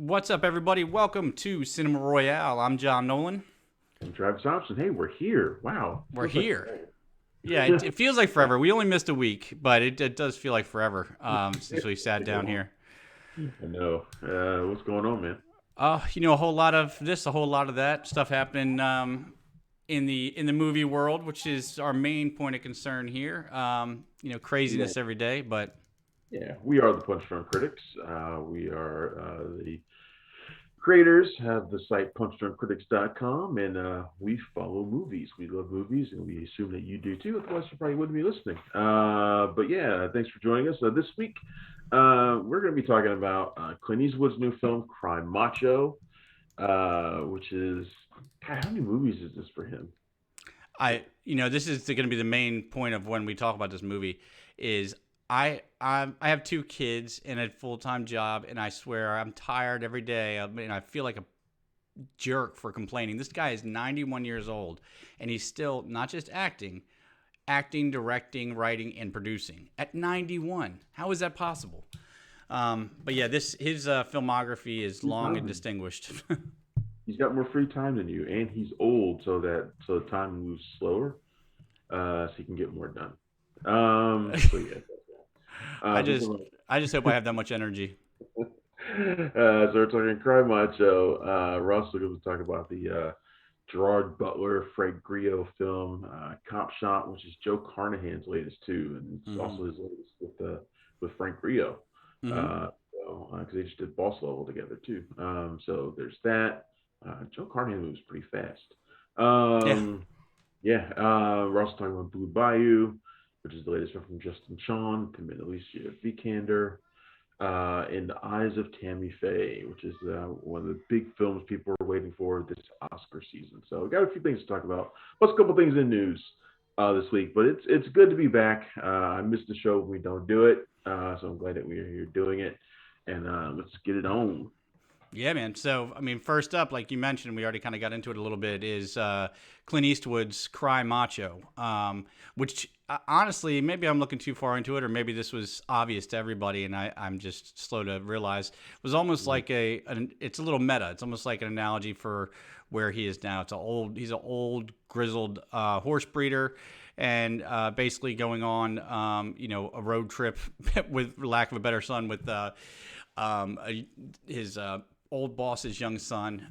What's up, everybody? Welcome to Cinema Royale. I'm John Nolan. And Travis Thompson. Hey, we're here. Wow. We're Feels like here. Yeah, forever. it feels like forever. We only missed a week, but it does feel like forever since we sat Take a down while. here. I know. What's going on, man? A whole lot of this, a whole lot of that stuff happening in the movie world, which is our main point of concern here. Yeah. Craziness every day, but Yeah. We are the Punch Drunk Critics. We are the creators of the site punchdrunkcritics.com, and we follow movies. We love movies, and we assume that you do too. Otherwise, you probably wouldn't be listening. But yeah, thanks for joining us. This week, we're going to be talking about Clint Eastwood's new film, Cry Macho, which is, God, how many movies is this for him? this is going to be the main point of when we talk about this movie. Is I have two kids and a full time job, and I swear I'm tired every day. I feel like a jerk for complaining. This guy is 91 years old, and he's still not just acting, directing, writing, and producing at 91. How is that possible? But yeah, this his filmography is Free long and time. distinguished. He's got more free time than you, and he's old, so time moves slower, so he can get more done. But yeah, I so, just I just hope I have that much energy. so we're talking Cry Macho. We're also going to talk about the Gerard Butler, Frank Grillo film, Copshop, which is Joe Carnahan's latest too, and it's Mm-hmm. also his latest with Frank Grillo. Mm-hmm. Because they just did Boss Level together too. So there's that. Joe Carnahan moves pretty fast. Yeah. Yeah, we're also talking about Blue Bayou, which is the latest one from Justin Chon, Tim and Alicia Vikander, In the Eyes of Tammy Faye, which is one of the big films people are waiting for this Oscar season. So we got a few things to talk about. Plus a couple things in news this week, but it's good to be back. I missed the show when we don't do it, so I'm glad that we are here doing it. And let's get it on. Yeah, man. So, I mean, first up, like you mentioned, we already kind of got into it a little bit, is Clint Eastwood's Cry Macho, which honestly, maybe I'm looking too far into it, or maybe this was obvious to everybody, and I'm just slow to realize. It was almost like it's a little meta. It's almost like an analogy for where he is now. He's an old, grizzled horse breeder. And basically going on, a road trip with lack of a better son with um, his old boss's young son,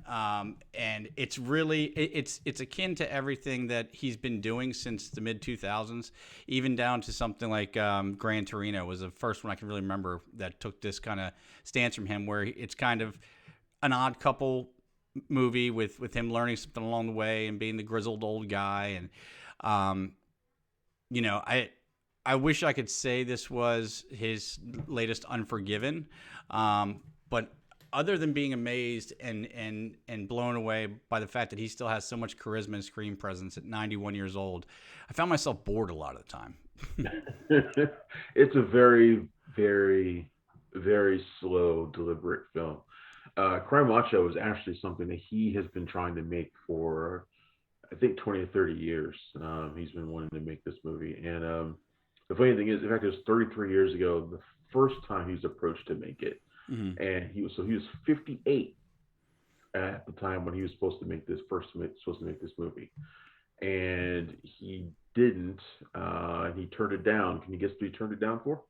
and it's really it's akin to everything that he's been doing since the mid 2000s, even down to something like Gran Torino was the first one I can really remember that took this kind of stance from him, where it's kind of an odd couple movie with him learning something along the way and being the grizzled old guy, and um, you know I wish I could say this was his latest Unforgiven, but other than being amazed and blown away by the fact that he still has so much charisma and screen presence at 91 years old, I found myself bored a lot of the time. It's a very, very, very slow, deliberate film. Cry Macho is actually something that he has been trying to make for, I think, 20 or 30 years. He's been wanting to make this movie. And the funny thing is, in fact, it was 33 years ago, the first time he was approached to make it. Mm-hmm. And he was 58 at the time when he was supposed to make this movie. And he didn't, and he turned it down. Can you guess what he turned it down for?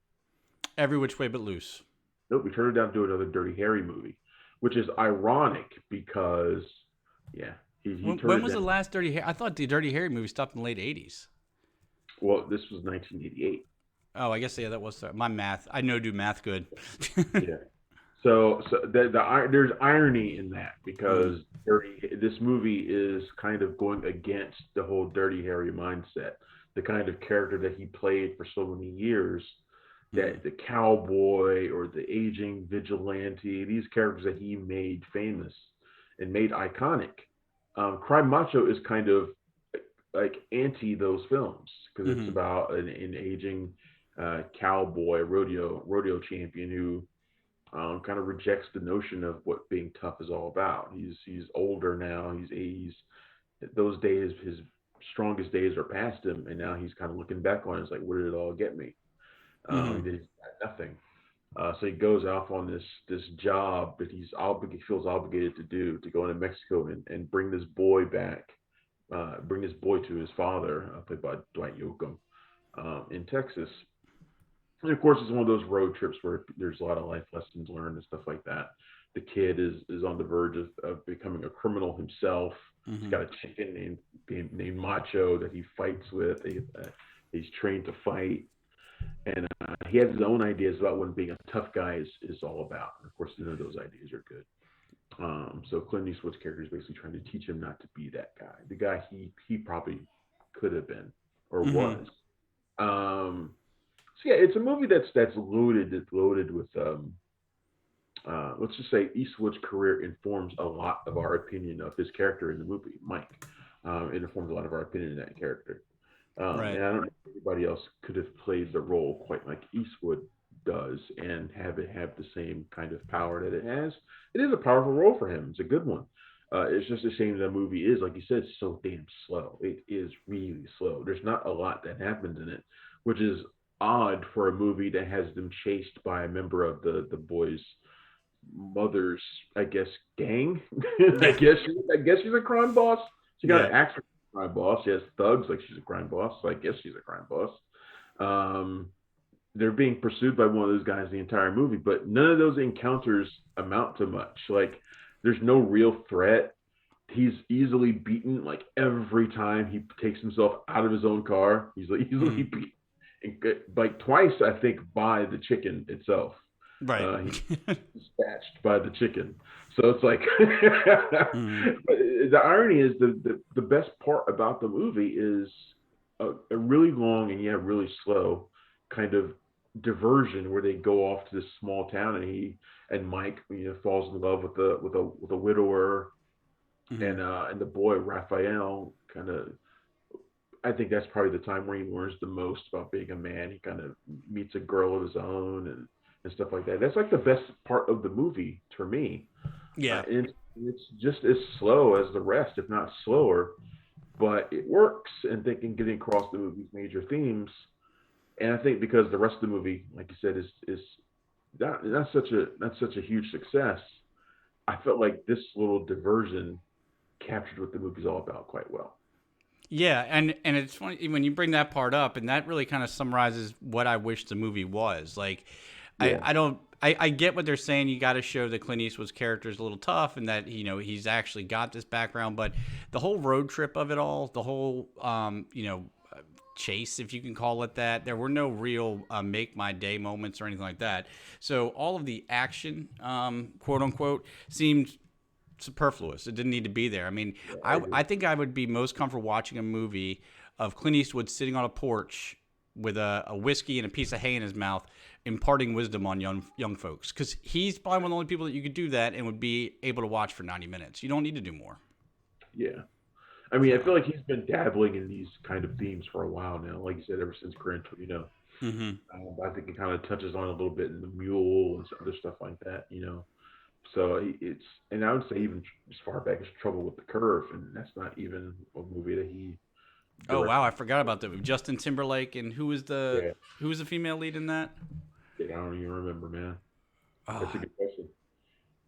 Every which way but loose. Nope, he turned it down to do another Dirty Harry movie, which is ironic because, yeah, he turned When it was the down. last Dirty Harry? I thought the Dirty Harry movie stopped in the late 80s. Well, this was 1988. Oh, I guess yeah, that was my math. I know do math good. Yeah. So there's irony in that Mm-hmm. because this movie is kind of going against the whole Dirty Harry mindset, the kind of character that he played for so many years, Mm-hmm. that the cowboy or the aging vigilante, these characters that he made famous and made iconic. Cry Macho is kind of like anti those films because it's Mm-hmm. about an aging cowboy rodeo champion who kind of rejects the notion of what being tough is all about. He's older now. He's those days, his strongest days are past him, and now he's kind of looking back on it. It's like, where did it all get me? He Mm-hmm. did nothing. so he goes off on this job that feels obligated to do, to go into Mexico and bring this boy back, bring this boy to his father, played by Dwight Yoakam, in Texas. And of course, it's one of those road trips where there's a lot of life lessons learned and stuff like that. The kid is on the verge of becoming a criminal himself. He's got a chicken named Macho that he fights with. He's trained to fight, and he has his own ideas about what being a tough guy is all about. And of course, none of those ideas are good. So Clint Eastwood's character is basically trying to teach him not to be that guy, the guy he probably could have been or was. So yeah, it's a movie that's loaded. It's loaded with let's just say Eastwood's career informs a lot of our opinion of his character in the movie, Mike. It informs a lot of our opinion of that character. Right. And I don't know if anybody else could have played the role quite like Eastwood does and have it have the same kind of power that it has. It is a powerful role for him. It's a good one. It's just a shame that movie is, like you said, so damn slow. It is really slow. There's not a lot that happens in it, which is odd for a movie that has them chased by a member of the boys' mother's, I guess, gang. I guess she's a crime boss. She got an axe for a crime boss. She has thugs like she's a crime boss. So I guess she's a crime boss. They're being pursued by one of those guys the entire movie, but none of those encounters amount to much. Like, there's no real threat. He's easily beaten. Like, every time he takes himself out of his own car, he's like easily beaten. Like twice, I think, by the chicken itself. Right. He's dispatched by the chicken. So it's like, but the irony is the best part about the movie is a really long and really slow kind of diversion where they go off to this small town and Mike falls in love with a widower, and the boy Raphael kind of. I think that's probably the time where he learns the most about being a man. He kind of meets a girl of his own and stuff like that. That's like the best part of the movie for me. Yeah. And it's just as slow as the rest, if not slower, but it works, and they can get across the movie's major themes. And I think because the rest of the movie, like you said, is not such a huge success, I felt like this little diversion captured what the movie's all about quite well. Yeah, and it's funny when you bring that part up, and that really kind of summarizes what I wish the movie was. Like, I get what they're saying. You got to show that Clint Eastwood's character is a little tough, and that he's actually got this background. But the whole road trip of it all, the whole chase, if you can call it that, there were no real make my day moments or anything like that. So all of the action, quote unquote, seemed superfluous. It didn't need to be there. I mean, I think I would be most comfortable watching a movie of Clint Eastwood sitting on a porch with a whiskey and a piece of hay in his mouth, imparting wisdom on young folks, because he's probably one of the only people that you could do that and would be able to watch for 90 minutes. You don't need to do more. Yeah. I mean, I feel like he's been dabbling in these kind of themes for a while now. Like you said, ever since Gran Torino. I think it kind of touches on a little bit in The Mule and other stuff like that, So and I would say even as far back as Trouble with the Curve, and that's not even a movie that he directed. Oh wow, I forgot about that. Justin Timberlake, and who was the female lead in that? I don't even remember, man. That's a good question.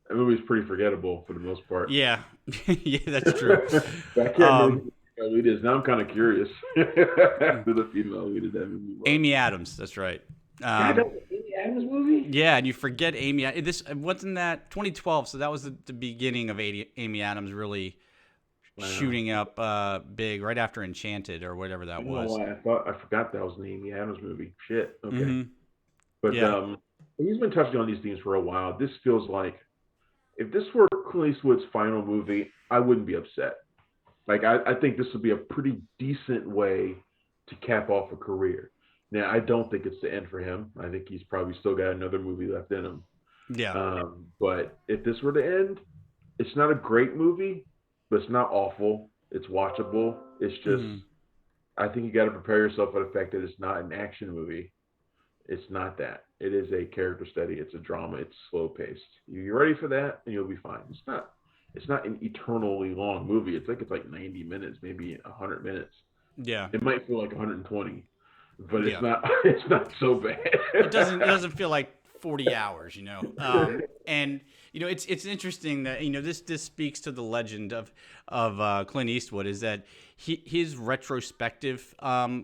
That movie's pretty forgettable for the most part. Yeah, yeah, that's true. I can't remember who the lead is. Now I'm kind of curious who the female lead of that movie was. Amy Adams, that's right. Amy Adams movie? Yeah, and you forget Amy. This wasn't that 2012, so that was the beginning of Amy Adams really shooting up big right after Enchanted or whatever that was. I forgot that was an Amy Adams movie. Shit. Okay. But he's been touching on these themes for a while. This feels like if this were Clint Eastwood's final movie, I wouldn't be upset. Like I think this would be a pretty decent way to cap off a career. Now, I don't think it's the end for him. I think he's probably still got another movie left in him. Yeah. But if this were to end, it's not a great movie, but it's not awful. It's watchable. It's just, I think you got to prepare yourself for the fact that it's not an action movie. It's not that. It is a character study. It's a drama. It's slow paced. You're ready for that, and you'll be fine. It's not an eternally long movie. It's like 90 minutes, maybe 100 minutes. Yeah. It might feel like 120. But it's not so bad. It doesn't feel like 40 hours, and it's interesting that this speaks to the legend of Clint Eastwood, is that his retrospective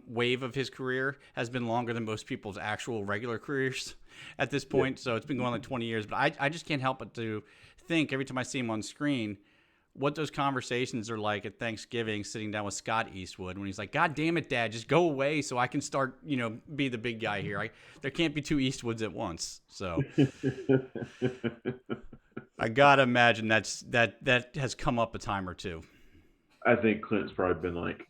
wave of his career has been longer than most people's actual regular careers at this point. So it's been going like 20 years, but I just can't help but to think every time I see him on screen what those conversations are like at Thanksgiving, sitting down with Scott Eastwood when he's like, "God damn it, Dad, just go away so I can start, be the big guy here. There can't be two Eastwoods at once." So I gotta imagine that has come up a time or two. I think Clint's probably been like,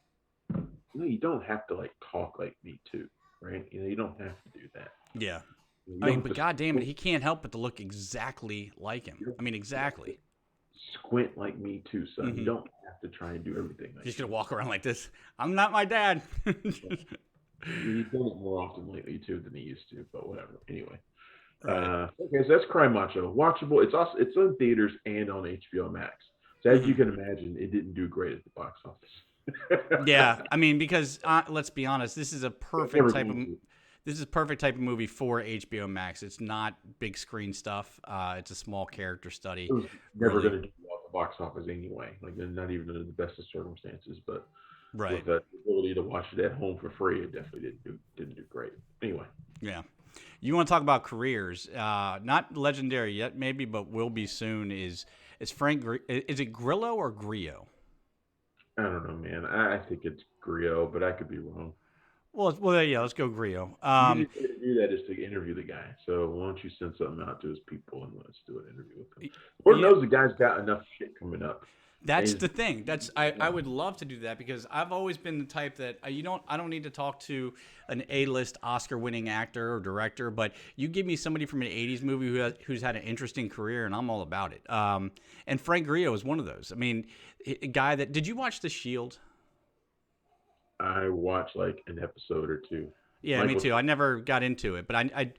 no, you don't have to like talk like me too, right? You don't have to do that. Yeah. But God damn it, he can't help but to look exactly like him. I mean, exactly. Squint like me too, son. Mm-hmm. You don't have to try and do everything. He's gonna walk around like this. I'm not my dad. He's done it more often lately too than he used to, but whatever. Anyway, right. Okay, so that's Cry Macho. Watchable. It's on theaters and on HBO Max. So as you can imagine, it didn't do great at the box office. Yeah, I mean, because let's be honest, this is a perfect type of. This is a perfect type of movie for HBO Max. It's not big screen stuff. It's a small character study. It was never going to do well at the box office anyway. Like, not even under the best of circumstances. But with the ability to watch it at home for free, it definitely didn't do great. Anyway. Yeah. You want to talk about careers? Not legendary yet, maybe, but will be soon. Is Frank? Is it Grillo or Grillo? I don't know, man. I think it's Grillo, but I could be wrong. Well, yeah, let's go Grillo. You do that is to interview the guy. So why don't you send something out to his people and let's do an interview with him. Lord knows the guy's got enough shit coming up. That's the thing. I would love to do that because I've always been the type that I don't need to talk to an A-list Oscar-winning actor or director, but you give me somebody from an '80s movie who's had an interesting career, and I'm all about it. And Frank Grillo is one of those. I mean, a guy that did you watch The Shield? I watched like an episode or two. Yeah, me too. I never got into it, but I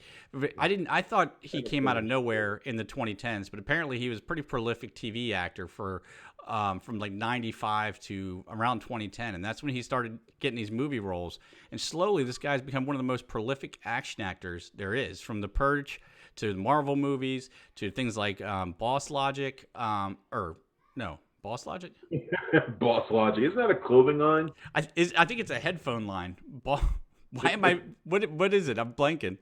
didn't. I thought he came out of nowhere in the 2010s, but apparently he was a pretty prolific TV actor for from like '95 to around 2010, and that's when he started getting these movie roles. And slowly, this guy's become one of the most prolific action actors there is, from The Purge to Marvel movies to things like Boss Logic, Boss Logic? Boss Logic. Isn't that a clothing line? I think it's a headphone line. Why am I? What is it? I'm blanking.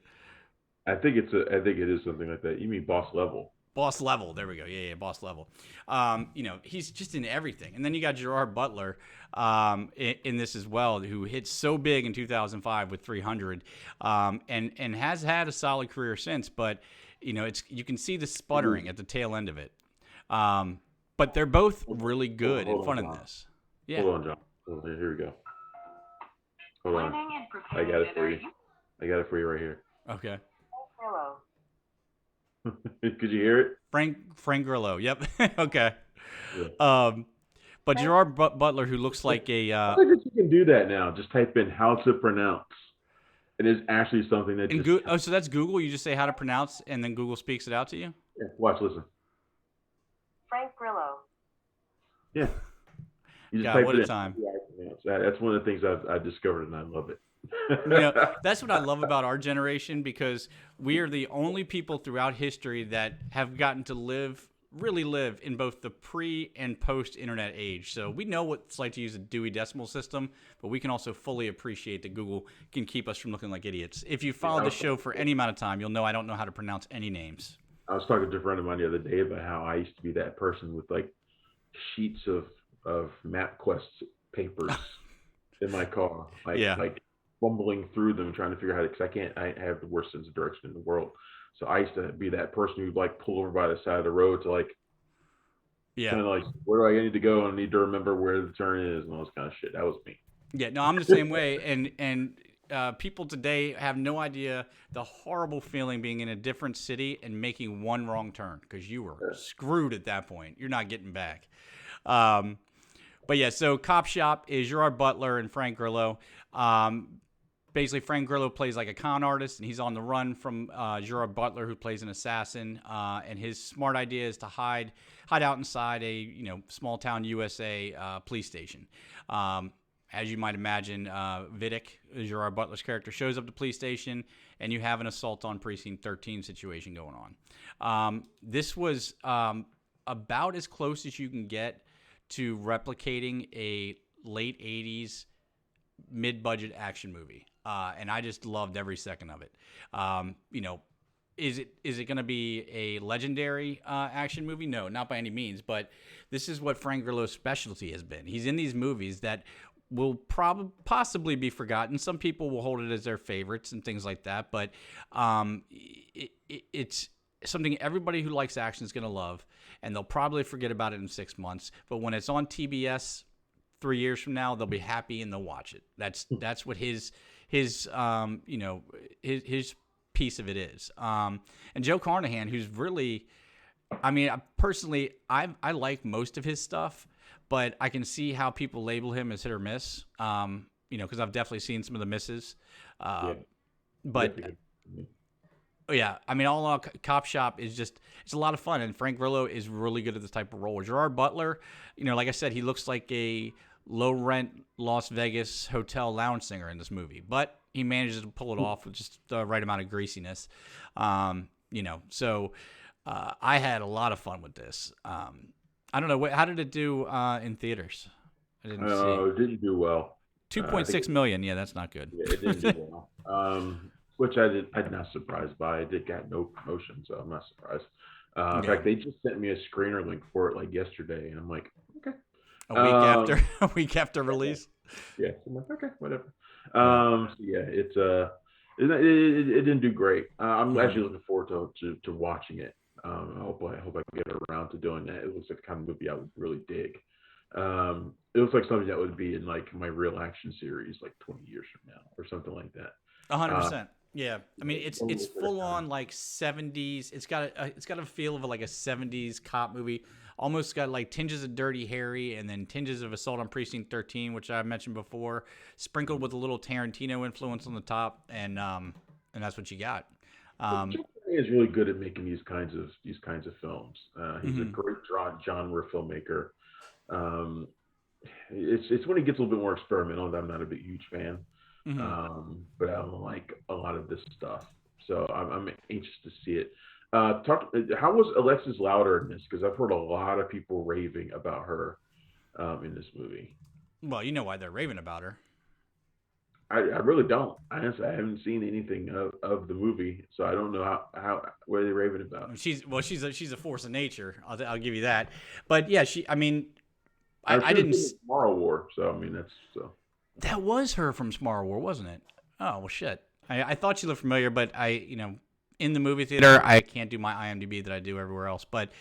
I think it is something like that. You mean Boss Level? Boss Level. There we go. Yeah, Boss Level. He's just in everything. And then you got Gerard Butler in this as well, who hit so big in 2005 with 300, and has had a solid career since. But you can see the sputtering at the tail end of it. But they're both really good and fun in this. Yeah. Hold on, John. Here we go. Hold on. I got it for you. I got it for you right here. Okay. Hello. Could you hear it? Frank Grillo. Yep. Okay. Yeah. But Gerard Butler, who looks like a. I think that you can do that now. Just type in how to pronounce. It is actually something that. So that's Google. You just say how to pronounce, and then Google speaks it out to you. Yeah. Watch. Listen. Frank Grillo. Yeah. God, what a time. That's one of the things I've discovered, and I love it. That's what I love about our generation, because we are the only people throughout history that have gotten to really live in both the pre and post-internet age. So we know what it's like to use a Dewey Decimal System, but we can also fully appreciate that Google can keep us from looking like idiots. If you follow the show for any amount of time, you'll know I don't know how to pronounce any names. I was talking to a friend of mine the other day about how I used to be that person with like sheets of MapQuest papers in my car, like fumbling through them, trying to figure out how to, because I have the worst sense of direction in the world. So I used to be that person who'd like pull over by the side of the road to like, kind of like, where do I need to go? And I need to remember where the turn is and all this kind of shit. That was me. Yeah, no, I'm the same way. And people today have no idea the horrible feeling being in a different city and making one wrong turn, because you were screwed at that point. You're not getting back. But yeah, so Copshop is Gerard Butler and Frank Grillo. Basically, Frank Grillo plays like a con artist, and he's on the run from Gerard Butler, who plays an assassin. And his smart idea is to hide out inside a small town USA police station. as you might imagine, Vidic, Gerard Butler's character, shows up to the police station, and you have an assault on Precinct 13 situation going on. This was about as close as you can get to replicating a late 80s mid-budget action movie. And I just loved every second of it. Is it going to be a legendary action movie? No, not by any means. But this is what Frank Grillo's specialty has been. He's in these movies that will possibly be forgotten. Some people will hold it as their favorites and things like that. But it's something everybody who likes action is going to love, and they'll probably forget about it in 6 months. But when it's on TBS 3 years from now, they'll be happy and they'll watch it. That's what his piece of it is. And Joe Carnahan, who's really, I mean, personally, I like most of his stuff, but I can see how people label him as hit or miss. Because I've definitely seen some of the misses. But yeah, I mean, all in all, Copshop is it's a lot of fun, and Frank Grillo is really good at this type of role. Gerard Butler, like I said, he looks like a low-rent Las Vegas hotel lounge singer in this movie, but he manages to pull it off with just the right amount of greasiness. So I had a lot of fun with this. I don't know, how did it do in theaters? I didn't see. It didn't do well. 2.6 million. Yeah, that's not good. Yeah, it didn't do well. Which I'm not surprised by. It got no promotion, so I'm not surprised. In fact, they just sent me a screener link for it like yesterday, and I'm like, okay. A week after release. Yeah, I'm like, okay, whatever. It didn't do great. I'm actually looking forward to watching it. I hope I get around to doing that. It looks like the kind of movie I would really dig. It looks like something that would be in like my Real Action series like 20 years from now or something like that. 100%. Yeah, I mean it's full on like 70s. It's got a feel of like a 70s cop movie. Almost got like tinges of Dirty Harry and then tinges of Assault on Precinct 13, which I mentioned before, sprinkled with a little Tarantino influence on the top, and that's what you got. He is really good at making these kinds of films. He's a great genre filmmaker. It's when he gets a little bit more experimental that I'm not a big huge fan. But I don't like a lot of this stuff, so I'm anxious to see it. How was Alexis Louder in this? Because I've heard a lot of people raving about her in this movie. Well, you know why they're raving about her. I really don't. Honestly, I haven't seen anything of the movie, so I don't know what they're raving about. She's a force of nature. I'll give you that. But yeah, I didn't. Tomorrow War, so I mean that's so. That was her from Tomorrow War, wasn't it? Oh well, shit. I thought she looked familiar, but in the movie theater, I can't do my IMDb that I do everywhere else. But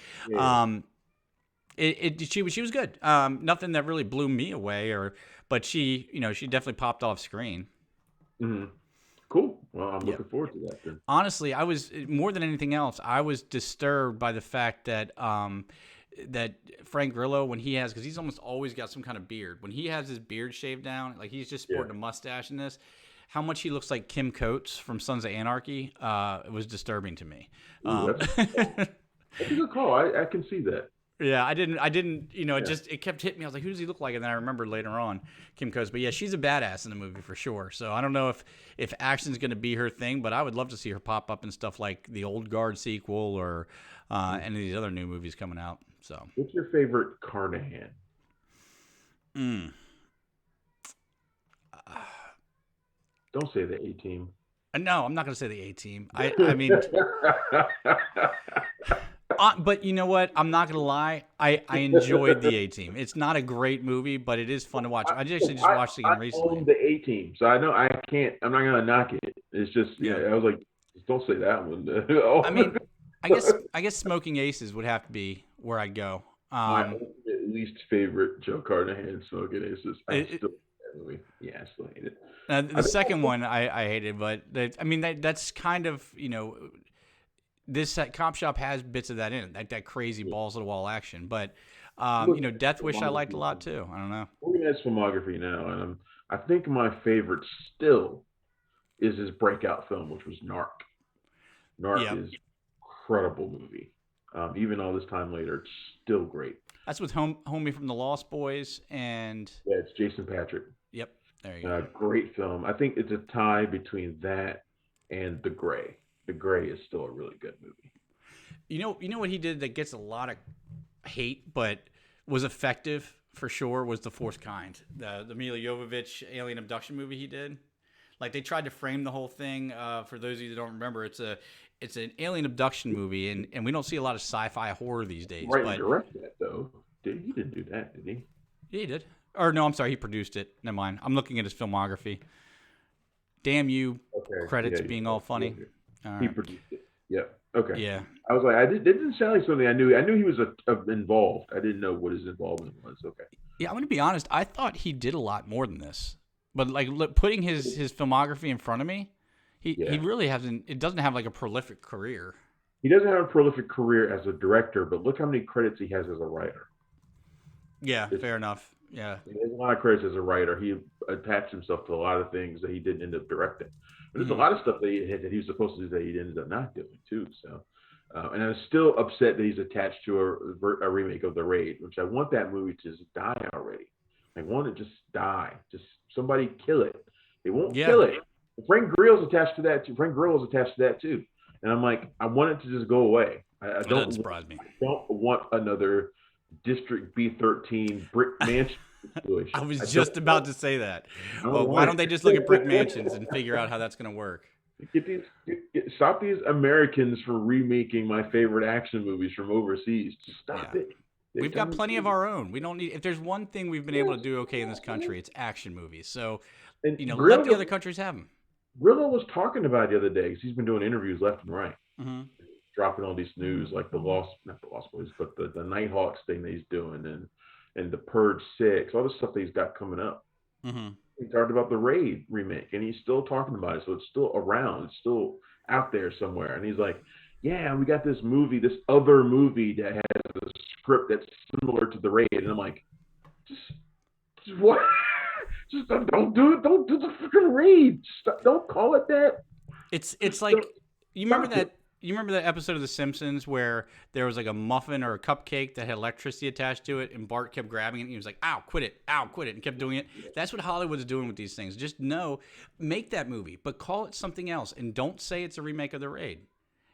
she was good. Nothing that really blew me away, but she definitely popped off screen. Mm-hmm. Cool. Well, I'm looking forward to that then. Honestly, I was more than anything else, I was disturbed by the fact that that Frank Grillo, when he has, because he's almost always got some kind of beard, when he has his beard shaved down, like he's just sporting a mustache in this, how much he looks like Kim Coates from Sons of Anarchy, it was disturbing to me. That's a good call. I can see that. Yeah, I didn't, it kept hitting me. I was like, who does he look like? And then I remembered later on Kim Coates. But yeah, she's a badass in the movie for sure. So I don't know if action's going to be her thing, but I would love to see her pop up in stuff like the Old Guard sequel or any of these other new movies coming out. So, what's your favorite Carnahan? Don't say the A-Team. No, I'm not going to say the A-Team. I mean, but you know what? I'm not going to lie. I enjoyed the A-Team. It's not a great movie, but it is fun to watch. I actually just watched it again recently. I own the A-Team, so I know I can't. I'm not going to knock it. It's just, I was like, don't say that one. I mean, I guess Smoking Aces would have to be where I'd go. My least favorite Joe Carnahan, Smoking Aces. I still hate it. The second one I hated, but that's kind of this Copshop has bits of that in it, that crazy balls to the wall action. But Death Wish I liked a lot too. I don't know. Looking at his filmography now, and I think my favorite still is his breakout film, which was Narc. Narc is an incredible movie. Even all this time later, it's still great. That's with Homie from the Lost Boys and it's Jason Patric. Yep. There you go. Great film. I think it's a tie between that and The Gray. The Gray is still a really good movie. You know what he did that gets a lot of hate, but was effective for sure, was The Fourth Kind, the Mila Jovovich alien abduction movie he did. Like, they tried to frame the whole thing. For those of you that don't remember, it's an alien abduction movie, and we don't see a lot of sci-fi horror these days. Right, But direct that though. He didn't do that, did he? yeah, he did. Or no, I'm sorry, he produced it. Never mind. I'm looking at his filmography. Damn you, Okay. credits Yeah, being all funny. All he right. produced it. Yep. Okay. Yeah. I was like, it didn't sound like something I knew. I knew he was involved. I didn't know what his involvement was. Okay. Yeah, I'm gonna be honest. I thought he did a lot more than this, but like putting his filmography in front of me, he really hasn't. It doesn't have like a prolific career. He doesn't have a prolific career as a director, but look how many credits he has as a writer. Yeah, fair enough. Yeah. He has a lot of credits as a writer. He attached himself to a lot of things that he didn't end up directing. But there's a lot of stuff that he was supposed to do that he ended up not doing too. So, and I'm still upset that he's attached to a remake of The Raid, which I want that movie to just die already. I want it to just die. Just somebody kill it. They won't kill it. Frank Grillo's attached to that too. Frank Grillo's attached to that too. And I'm like, I want it to just go away. I don't surprise me. I don't want another District B13 brick mansion situation. I was just about to say that. Well, why don't they just look at brick mansions and figure out how that's going to work? Stop these Americans from remaking my favorite action movies from overseas. Just stop it. We've got plenty of our own. We don't need. If there's one thing we've been able to do okay in this country, it's action movies. So, let the other countries have them. Grillo was talking about it the other day because he's been doing interviews left and right. Mm-hmm. Dropping all these news like not the Lost Boys, but the Nighthawks thing that he's doing and the Purge 6, all the stuff that he's got coming up. Mm-hmm. He talked about the Raid remake, and he's still talking about it, so it's still around, it's still out there somewhere. And he's like, "Yeah, we got this other movie that has a script that's similar to the Raid," and I'm like, "Just what? Just don't do it. Don't do the freaking Raid. Don't call it that." It's like you remember that. You remember that episode of The Simpsons where there was like a muffin or a cupcake that had electricity attached to it, and Bart kept grabbing it, and he was like, "Ow, quit it, and kept doing it. That's what Hollywood's doing with these things. Just make that movie, but call it something else, and don't say it's a remake of The Raid.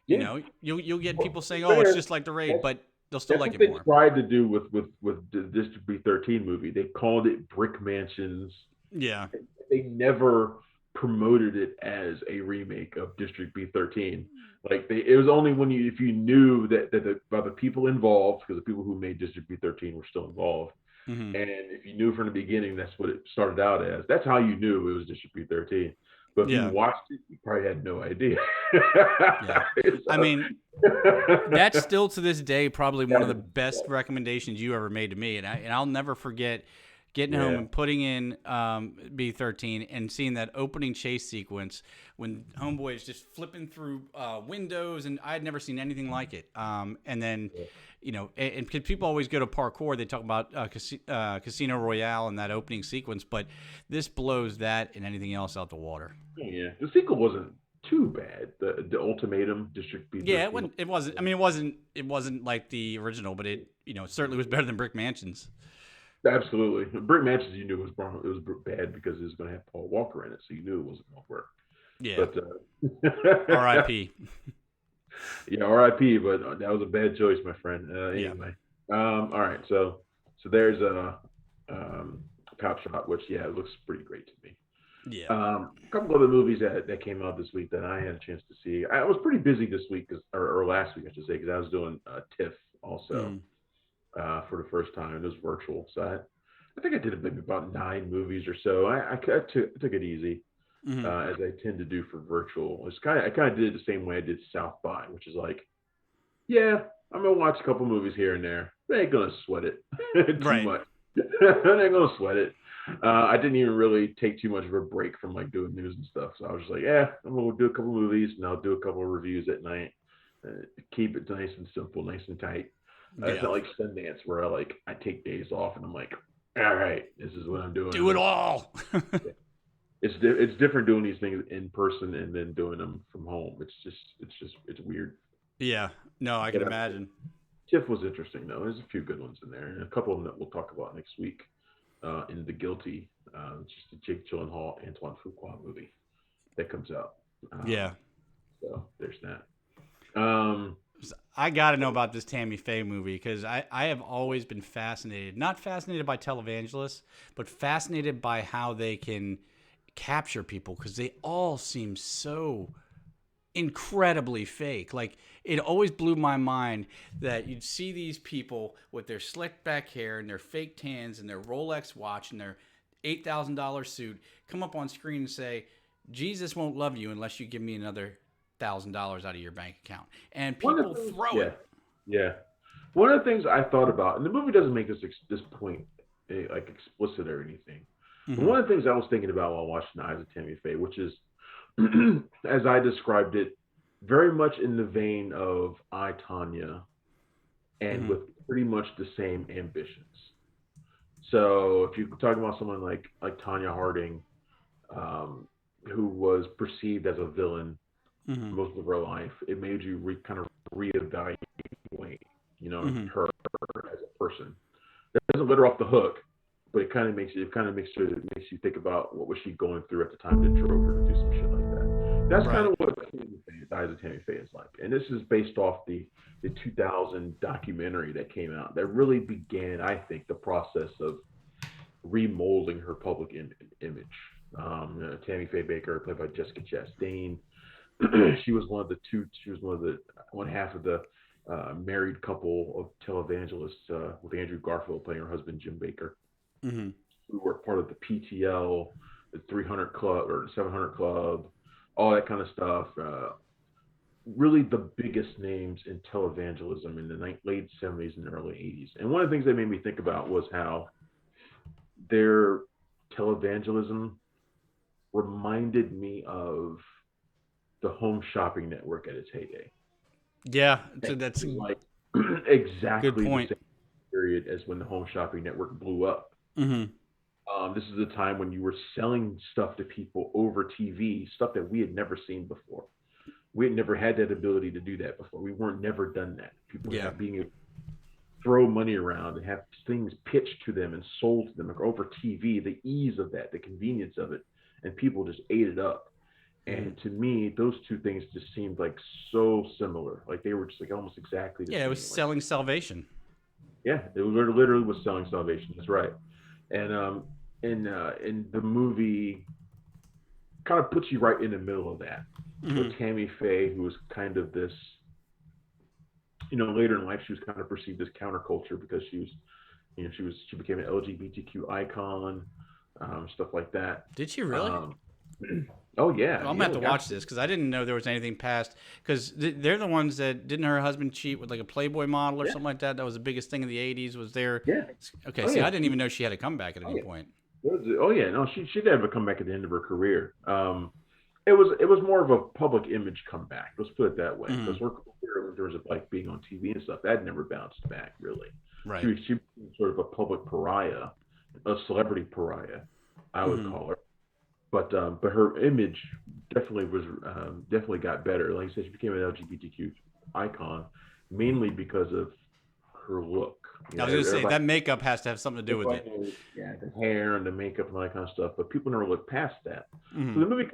Yeah. You'll get people saying, "Oh, it's just like The Raid," but they'll still like it more. They tried to do with the District B13 movie. They called it Brick Mansions. Yeah. They never promoted it as a remake of District B13. Like it was only if you knew that about the people involved, because the people who made District B13 were still involved, and if you knew from the beginning that's what it started out as, that's how you knew it was District B13. But if you watched it, you probably had no idea. I mean, that's still to this day probably one of the best recommendations you ever made to me, and I'll never forget getting home and putting in B13 and seeing that opening chase sequence when Homeboy is just flipping through windows, and I had never seen anything like it. And then, and because people always go to parkour, they talk about Casino Royale and that opening sequence, but this blows that and anything else out the water. Yeah, the sequel wasn't too bad. The Ultimatum District B13. Yeah, it wasn't. I mean, it wasn't like the original, but it certainly was better than Brick Mansions. Absolutely. Brick Mansions, you knew it was bad because it was going to have Paul Walker in it, so you knew it wasn't going to work. Yeah. But R.I.P. Yeah, R.I.P. But that was a bad choice, my friend. Anyway, all right. So there's a Copshop, which it looks pretty great to me. Yeah. A couple other movies that came out this week that I had a chance to see. I was pretty busy this week, or last week I should say, because I was doing TIFF also. For the first time. It was virtual, so I think I did maybe about 9 movies or so. I took it easy, as I tend to do for virtual. I kind of did it the same way I did South by, which is like, I'm gonna watch a couple movies here and there. I ain't gonna sweat it too much. I ain't gonna sweat it. I didn't even really take too much of a break from like doing news and stuff. So I was just like, I'm gonna do a couple movies and I'll do a couple of reviews at night. Keep it nice and simple, nice and tight. It's not like Sundance where I take days off and I'm like, all right, this is what I'm doing. Do it all. It's different doing these things in person and then doing them from home. It's weird. Yeah, no, I can imagine. TIFF was interesting though. There's a few good ones in there, and a couple of them that we'll talk about next week. in The Guilty. It's just a Jake Gyllenhaal, Antoine Fuqua movie that comes out. Yeah. So there's that. I got to know about this Tammy Faye movie because I have always been fascinated, not fascinated by televangelists, but fascinated by how they can capture people because they all seem so incredibly fake. Like, it always blew my mind that you'd see these people with their slicked back hair and their fake tans and their Rolex watch and their $8,000 suit come up on screen and say, Jesus won't love you unless you give me another $1,000 out of your bank account. And people throw it. Yeah. One of the things I thought about, and the movie doesn't make this point like explicit or anything. Mm-hmm. But one of the things I was thinking about while watching The Eyes of Tammy Faye, which is, as I described it, very much in the vein of I, Tonya, and with pretty much the same ambitions. So if you're talking about someone like Tonya Harding, who was perceived as a villain most of her life, it made you kind of reevaluate, her as a person. That doesn't let her off the hook, but it kind of makes you think about what was she going through at the time that drove her to do some shit like that. That's kind of what The Eyes of Tammy Faye is like, and this is based off the 2000 documentary that came out that really began, I think, the process of remolding her public image. Tammy Faye Baker, played by Jessica Chastain, she was one half of the married couple of televangelists with Andrew Garfield playing her husband Jim Baker, who were part of the PTL, the 300 Club or 700 Club, all that kind of stuff. Really the biggest names in televangelism in the late 70s and early 80s. And one of the things that made me think about was how their televangelism reminded me of the Home Shopping Network at its heyday. Yeah, so that's like exactly good point. The same period as when the Home Shopping Network blew up. This is the time when you were selling stuff to people over TV, stuff that we had never seen before. We had never had that ability to do that before. We weren't never done that. People being able to throw money around and have things pitched to them and sold to them over TV. The ease of that, the convenience of it, and people just ate it up. And to me, those two things just seemed like so similar. Like they were just like almost exactly the same. Yeah, it was selling salvation. Yeah, it literally was selling salvation. That's right. And in the movie, kind of puts you right in the middle of that. So Tammy Faye, who was kind of this, later in life, she was kind of perceived as counterculture because she became an LGBTQ icon, stuff like that. Did she really? Oh yeah. Well, I'm gonna have to watch this because I didn't know there was anything past. Because they're the ones that didn't her husband cheat with like a Playboy model or something like that. That was the biggest thing in the '80s. Was there? Yeah. Okay. I didn't even know she had a comeback at any point. Oh yeah, no, she did have a comeback at the end of her career. It was more of a public image comeback. Let's put it that way. Because there was like being on TV and stuff that never bounced back really. Right. She was sort of a public pariah, a celebrity pariah, I would call her. But her image definitely got better. Like I said, she became an LGBTQ icon mainly because of her look. I was going to say that makeup has to have something to do with it. Yeah, the hair and the makeup and all that kind of stuff. But people never look past that. So the movie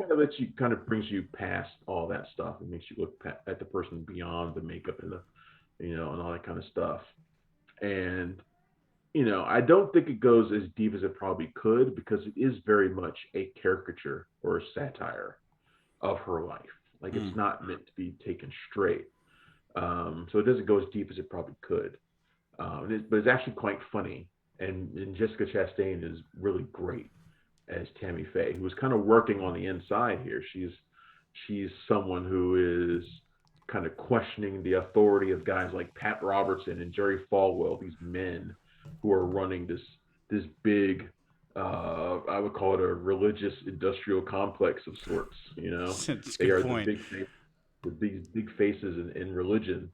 kind of brings you past all that stuff and makes you look at the person beyond the makeup and and all that kind of stuff. And I don't think it goes as deep as it probably could because it is very much a caricature or a satire of her life. Like it's not meant to be taken straight. So it doesn't go as deep as it probably could. But it's actually quite funny. And Jessica Chastain is really great as Tammy Faye, who is kind of working on the inside here. She's someone who is kind of questioning the authority of guys like Pat Robertson and Jerry Falwell, these men who are running this big, I would call it a religious industrial complex of sorts. They are the big faces in religion,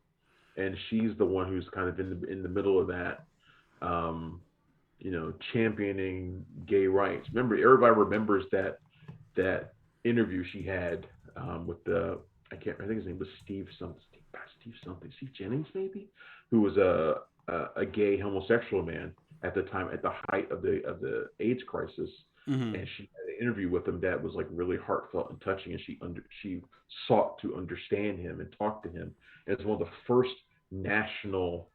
and she's the one who's kind of in the middle of that, championing gay rights. Everybody remembers that interview she had with I think his name was Steve Jennings maybe, who was a gay homosexual man, at the time, at the height of the AIDS crisis, Mm-hmm. and she had an interview with him that was like really heartfelt and touching, and she sought to understand him and talk to him. And it's one of the first national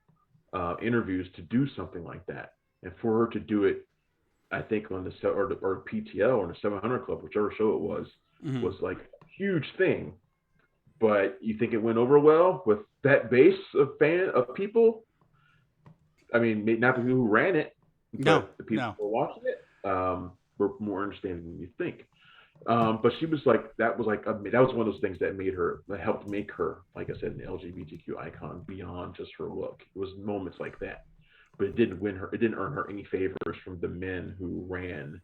interviews to do something like that, and for her to do it, I think on or PTL or the 700 Club, whichever show it Mm-hmm. was like a huge thing. But you think it went over well with that base of people? I mean, not the people who ran it, No, but the people no. who were watching it were more understanding than you think. But she was like, that was like, that was one of those things that helped make her, like I said, an LGBTQ icon beyond just her look. It was moments like that, but it didn't earn her any favors from the men who ran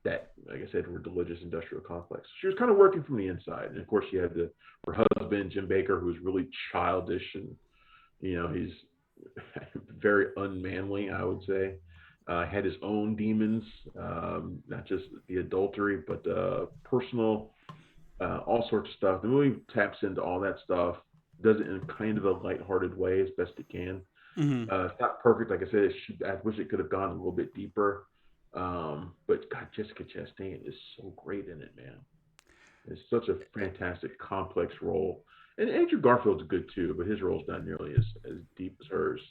that, like I said, were the religious industrial complex. She was kind of working from the inside, and of course, she had her husband Jim Baker, who was really childish, and he's very unmanly, I would say. Had his own demons, not just the adultery, but personal, all sorts of stuff. The movie taps into all that stuff, does it in kind of a lighthearted way as best it can. Mm-hmm. It's not perfect, like I said. I wish it could have gone a little bit deeper. But God, Jessica Chastain is so great in it, man. It's such a fantastic, complex role. And Andrew Garfield's good too, but his role's not nearly as deep as hers.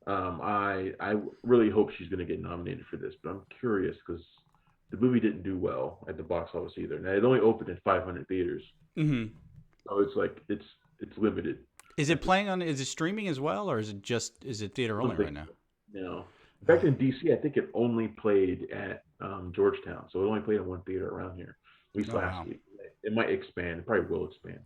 I really hope she's going to get nominated for this, but I'm curious because the movie didn't do well at the box office either. Now it only opened in 500 theaters, Mm-hmm. so it's like it's limited. Is it playing on? Is it streaming as well, or is it theater I only don't right think now? no. In fact, in DC, I think it only played at Georgetown, so it only played in one theater around here, at least Oh last wow. week. It might expand. It probably will expand,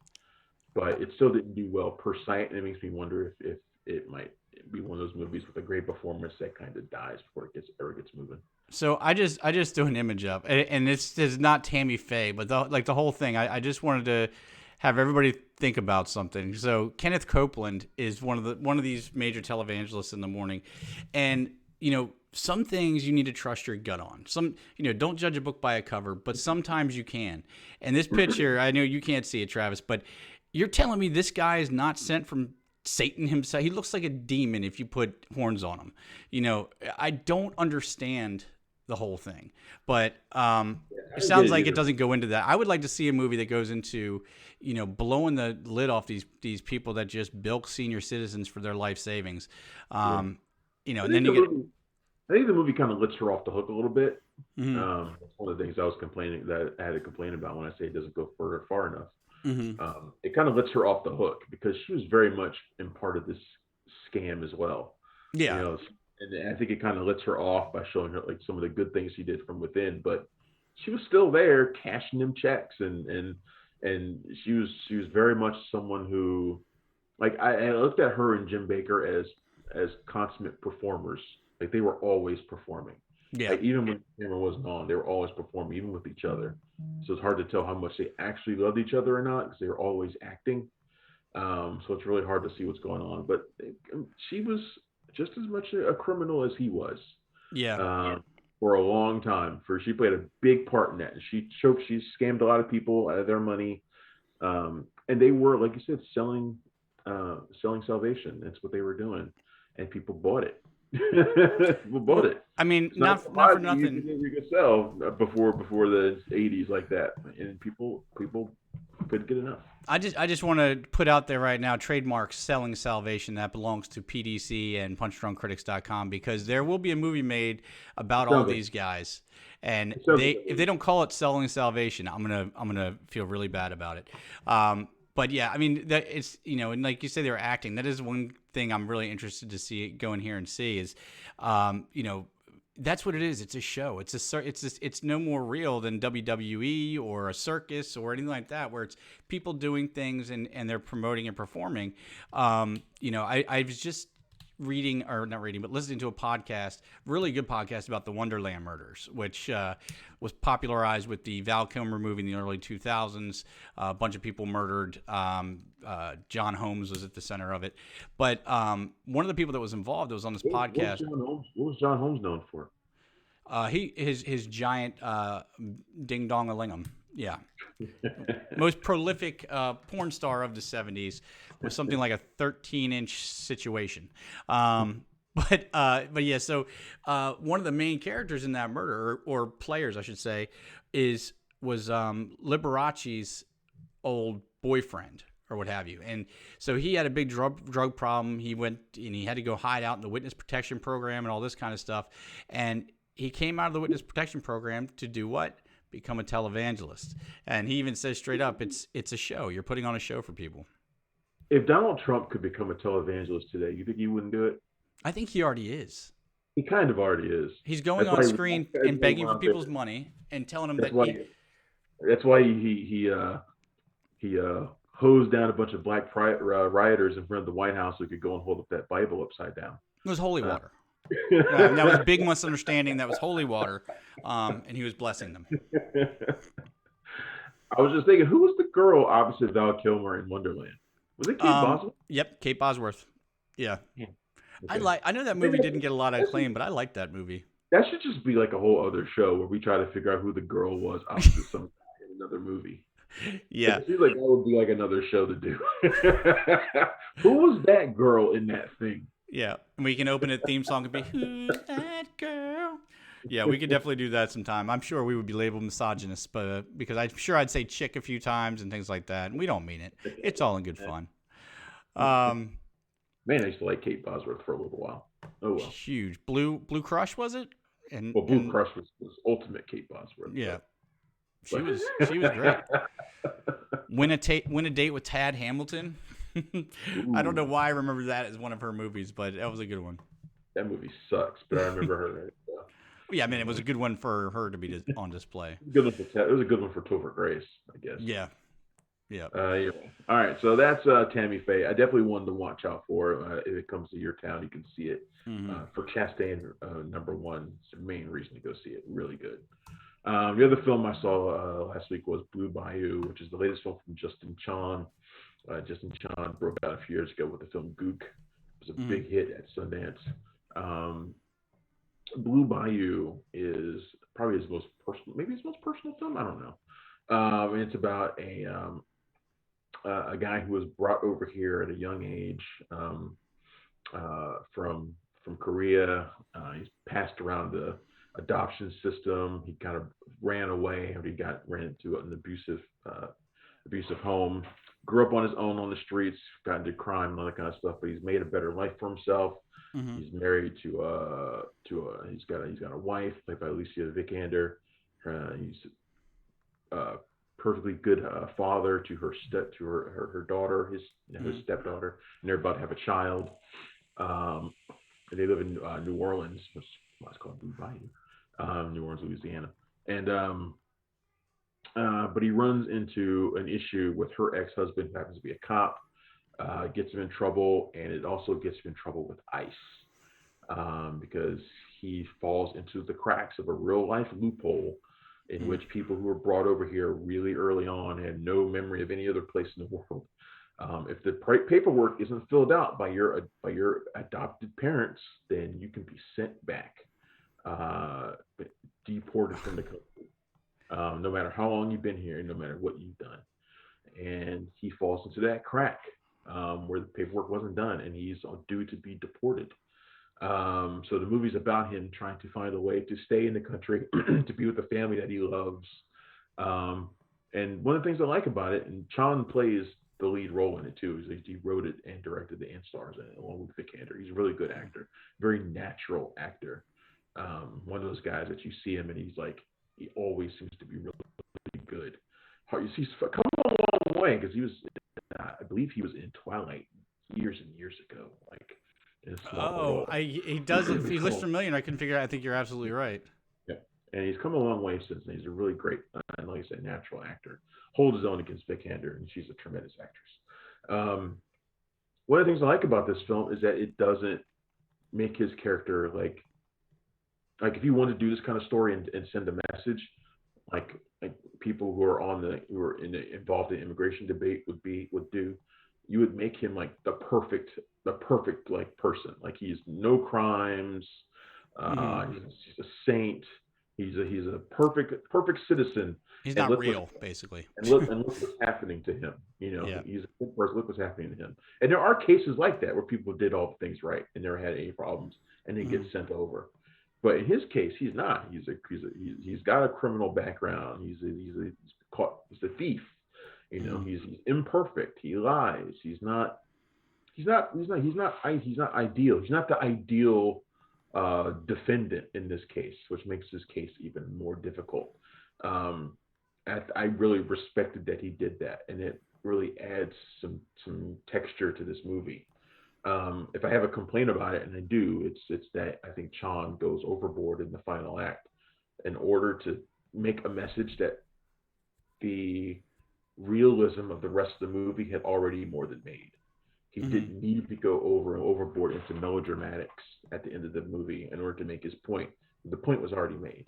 but it still didn't do well per site, and it makes me wonder if it might be one of those movies with a great performance that kind of dies before it gets moving. So I just threw an image up, and this is not Tammy Faye, but the whole thing. I just wanted to have everybody think about something. So Kenneth Copeland is one of these major televangelists in the morning, and some things you need to trust your gut on. Some don't judge a book by a cover, but sometimes you can. And this picture, I know you can't see it, Travis, but you're telling me this guy is not sent from Satan himself? He looks like a demon if you put horns on him. I don't understand the whole thing, but I it didn't get sounds it like it either. doesn't go into that. I would like to see a movie that goes into, blowing the lid off these people that just bilk senior citizens for their life savings. Yeah. I And then think you the get. movie, I think the movie kind of lets her off the hook a little bit. Mm-hmm, That's one of the things I was complaining that I had to complain about when I say it doesn't go far enough. mm-hmm. It kind of lets her off the hook because she was very much in part of this scam as well. You Yeah. know, and I think it kind of lets her off by showing her like some of the good things she did from within, but she was still there cashing them checks, and she was very much someone who, like, I looked at her and Jim Baker as consummate performers. Like they were always performing. Yeah. Like even when the camera wasn't on, they were always performing, even with each other. So it's hard to tell how much they actually loved each other or not because they were always acting. So it's really hard to see what's going on. But she was just as much a criminal as he was Yeah. um, for a long time. She played a big part in that. She scammed a lot of people out of their money, and they were, like you said, selling salvation. That's what they were doing, and people bought it. People bought Well, it. I mean, It's not not for surprising nothing. you could sell before the '80s like that, and people couldn't get enough. I just want to put out there right now, trademark Selling Salvation, that belongs to PDC and PunchdrunkCritics.com, because there will be a movie made about all Sounds like these guys, and it sounds like if they don't call it Selling Salvation, I'm gonna feel really bad about it. But yeah, I mean, it's, and like you say, they're acting. That is one thing I'm really interested to see, go in here and see is, that's what it is. It's a show. It's no more real than WWE or a circus or anything like that, where it's people doing things and they're promoting and performing. I was just reading, or not reading, but listening to a podcast, really good podcast about the Wonderland murders, which was popularized with the Val Kilmer movie in the early 2000s. A bunch of people murdered. John Holmes was at the center of it. But one of the people that was involved that was on this podcast. What was John Holmes known for? His giant ding dong a lingam. Yeah. Most prolific porn star of the 70s with something like a 13-inch situation. But yeah, so one of the main characters in that murder, or players, I should say, was Liberace's old boyfriend or what have you. And so he had a big drug problem. He went and he had to go hide out in the witness protection program and all this kind of stuff. And he came out of the witness protection program to do what? Become a televangelist. And he even says straight up, it's a show. You're putting on a show for people. If Donald Trump could become a televangelist today, you think he wouldn't do it? I think he already is. He kind of already is. He's going on screen and begging for people's money and telling them that's why he hosed down a bunch of black rioters in front of the White House who could go and hold up that Bible upside down. It was holy water. That was a big misunderstanding. That was holy water, and he was blessing them. I was just thinking, who was the girl opposite Val Kilmer in Wonderland? Was it Kate Bosworth? Yep, Kate Bosworth. Yeah. Okay. I know that movie didn't get a lot of acclaim, but I liked that movie. That should just be like a whole other show where we try to figure out who the girl was opposite some guy in another movie. Yeah. It seems like that would be like another show to do. Who was that girl in that thing? Yeah. And we can open a theme song and be, who's that girl? Yeah, we could definitely do that sometime. I'm sure we would be labeled misogynist, but because I'm sure I'd say chick a few times and things like that. And we don't mean it. It's all in good fun. Man, I used to like Kate Bosworth for a little while. Oh well. Huge. Blue Crush, was it? Blue Crush was ultimate Kate Bosworth. Yeah. She was great. Win a date with Tad Hamilton. I don't know why I remember that as one of her movies, but that was a good one. That movie sucks, but I remember her. Yeah, I mean, it was a good one for her to be on display. It was a good one for Topher Grace, I guess. Yeah. Yeah. All right, so that's Tammy Faye. I definitely wanted to watch out for if it comes to your town. You can see it for Chastain #1. It's the main reason to go see it. Really good. The other film I saw last week was Blue Bayou, which is the latest film from Justin Chon. Justin Chon broke out a few years ago with the film Gook. It was a big hit at Sundance. Blue Bayou is probably his most personal, maybe his most personal film. I don't know. It's about a guy who was brought over here at a young age from Korea. He's passed around the adoption system. He kind of ran away, or he ran into an abusive home. Grew up on his own on the streets, got into crime and all that kind of stuff. But he's made a better life for himself. Mm-hmm. He's married he's got a wife played by Alicia Vikander. He's perfectly good father to her daughter, his stepdaughter, and they're about to have a child. They live in New Orleans, which is called Blue Bayou, New Orleans, Louisiana, and but he runs into an issue with her ex-husband, who happens to be a cop. Gets him in trouble, and it also gets him in trouble with ICE because he falls into the cracks of a real-life loophole in which people who were brought over here really early on had no memory of any other place in the world. If the paperwork isn't filled out by your adopted parents, then you can be sent back, deported from the country, no matter how long you've been here, no matter what you've done. And he falls into that crack where the paperwork wasn't done, and he's due to be deported. So the movie's about him trying to find a way to stay in the country, to be with the family that he loves. And one of the things I like about it, and Chan plays the lead role in it too, is he wrote it and directed it and stars in it along with Vikander. He's a really good actor, very natural actor. One of those guys that you see him and he always seems to be really, really good. He's come a long way because I believe he was in Twilight years and years ago. He does. He looks familiar, and I couldn't figure out. I think you're absolutely right. Yeah, and he's come a long way since. And he's a really great, like I said, natural actor. Holds his own against Vikander, and she's a tremendous actress. One of the things I like about this film is that it doesn't make his character like if you want to do this kind of story and send a message, like people who are involved in immigration debate would do. You would make him like the perfect like person. Like he's no crimes. He's a saint. He's a perfect citizen, He's and not look what real, basically. look what's happening to him. Yeah. He's a good person. Look what's happening to him. And there are cases like that where people did all the things right and never had any problems, and then get Mhm. sent over. But in his case, he's not. He's got a criminal background. He's caught. He's a thief. Mhm. He's imperfect. He lies. He's not ideal. He's not the ideal defendant in this case, which makes this case even more difficult. Um, I really respected that he did that, and it really adds some texture to this movie. If I have a complaint about it, and I do, it's that I think Chan goes overboard in the final act in order to make a message that the realism of the rest of the movie had already more than made. He Mhm. didn't need to go overboard into melodramatics at the end of the movie in order to make his point. The point was already made.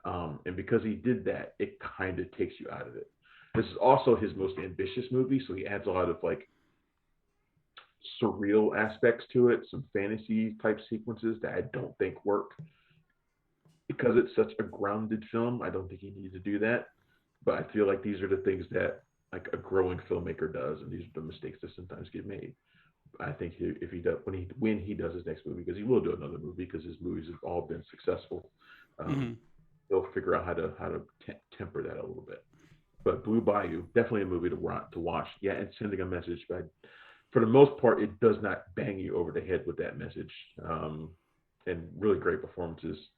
And because he did that, it kind of takes you out of it. This is also his most ambitious movie, so he adds a lot of like surreal aspects to it, some fantasy type sequences that I don't think work because it's such a grounded film. I don't think he needed to do that, but I feel like these are the things that like a growing filmmaker does, and these are the mistakes that sometimes get made. I think if he does when he does his next movie, because he will do another movie because his movies have all been successful, um, Mhm. he'll figure out how to temper that a little bit. But Blue Bayou, definitely a movie to watch. Yeah, it's sending a message, but for the most part, it does not bang you over the head with that message. And really great performances.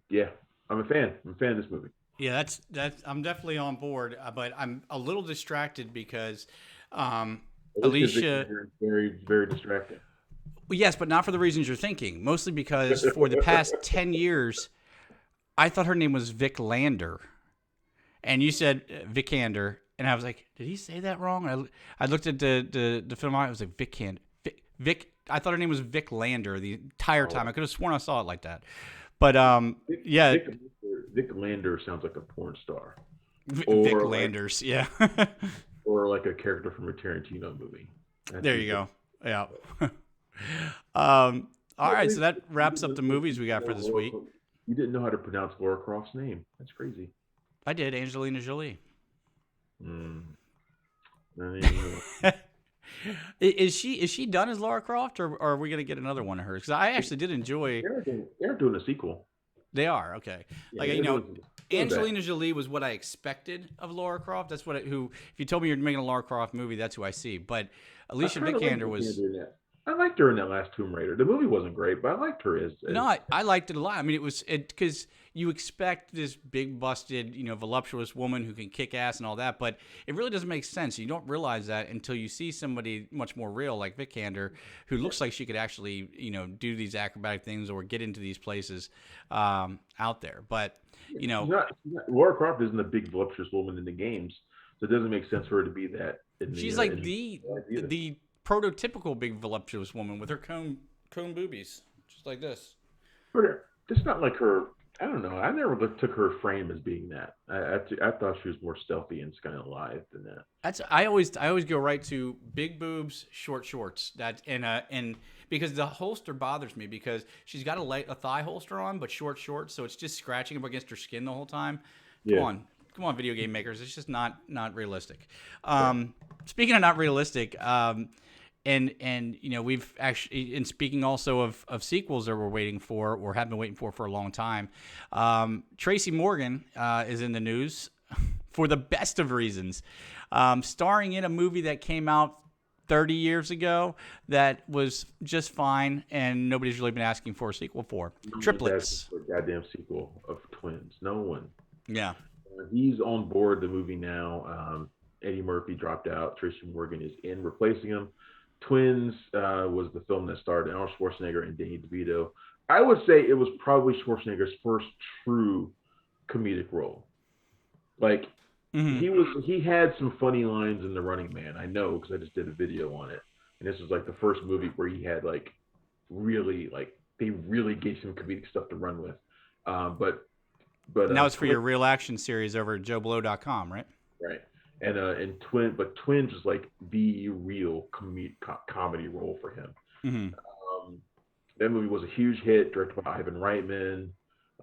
Yeah, I'm a fan. I'm a fan of this movie. Yeah, that's. I'm definitely on board, but I'm a little distracted because um, Alicia Alicia. Vikander is very, very distracting. Well, yes, but not for the reasons you're thinking. Mostly because for the past 10 years, I thought her name was Vic Lander, and you said Vikander, and I was like, did he say that wrong? I looked at the film. I was like Vikander. Vic. I thought her name was Vic Lander the entire Oh, time. I could have sworn I saw it like that. But Vic, yeah, Vic, Vic Lander sounds like a porn star, Vic or like Landers. Yeah. a character from a Tarantino movie. That's There who you Vic. go. Yeah. All Can't right, so believe that you wraps didn't up know the movies we got for this week. You didn't know how to pronounce Laura Croft's name. That's crazy. I did Angelina Jolie. Mm, I didn't even know. Is she done as Lara Croft, or are we gonna get another one of hers? Because I actually did enjoy. They're doing a sequel. They are okay. Yeah, Like they're doing that. Angelina Jolie was what I expected of Lara Croft. That's what who. If you told me you're making a Lara Croft movie, that's who I see. But I Alicia kind of liked Vikander was. Vikander in that. I liked her in that last Tomb Raider. The movie wasn't great, but I liked her No, I liked it a lot. I mean, it because you expect this big busted, voluptuous woman who can kick ass and all that, but it really doesn't make sense. You don't realize that until you see somebody much more real like Vikander, who looks like she could actually, do these acrobatic things or get into these places out there. But Laura Croft isn't a big voluptuous woman in the games, so it doesn't make sense for her to be that in the she's like in either. the prototypical big voluptuous woman with her cone boobies, just like this. But it's not like her. I don't know. I never took her frame as being that. I thought she was more stealthy and kind of alive than that. I always go right to big boobs, short shorts. That and because the holster bothers me because she's got a thigh holster on, but short shorts, so it's just scratching up against her skin the whole time. Yeah. Come on, video game makers. It's just not realistic. Right. Speaking of not realistic, and we've actually, and speaking also of sequels that we're waiting for or have been waiting for a long time, Tracy Morgan is in the news for the best of reasons, starring in a movie that came out 30 years ago that was just fine and nobody's really been asking for a sequel for. No one's asking Triplets. for a goddamn sequel of Twins. No one. Yeah. He's on board the movie now. Eddie Murphy dropped out. Tracy Morgan is in replacing him. Twins was the film that starred Arnold Schwarzenegger and Danny DeVito. I would say it was probably Schwarzenegger's first true comedic role. Like he had some funny lines in The Running Man. I know because I just did a video on it. And this was like the first movie where he had they really gave him comedic stuff to run with. But And that was for your real action series over at JoeBlow.com, right? right. But Twins was like the real comedy role for him. Mm-hmm. That movie was a huge hit, directed by Ivan Reitman.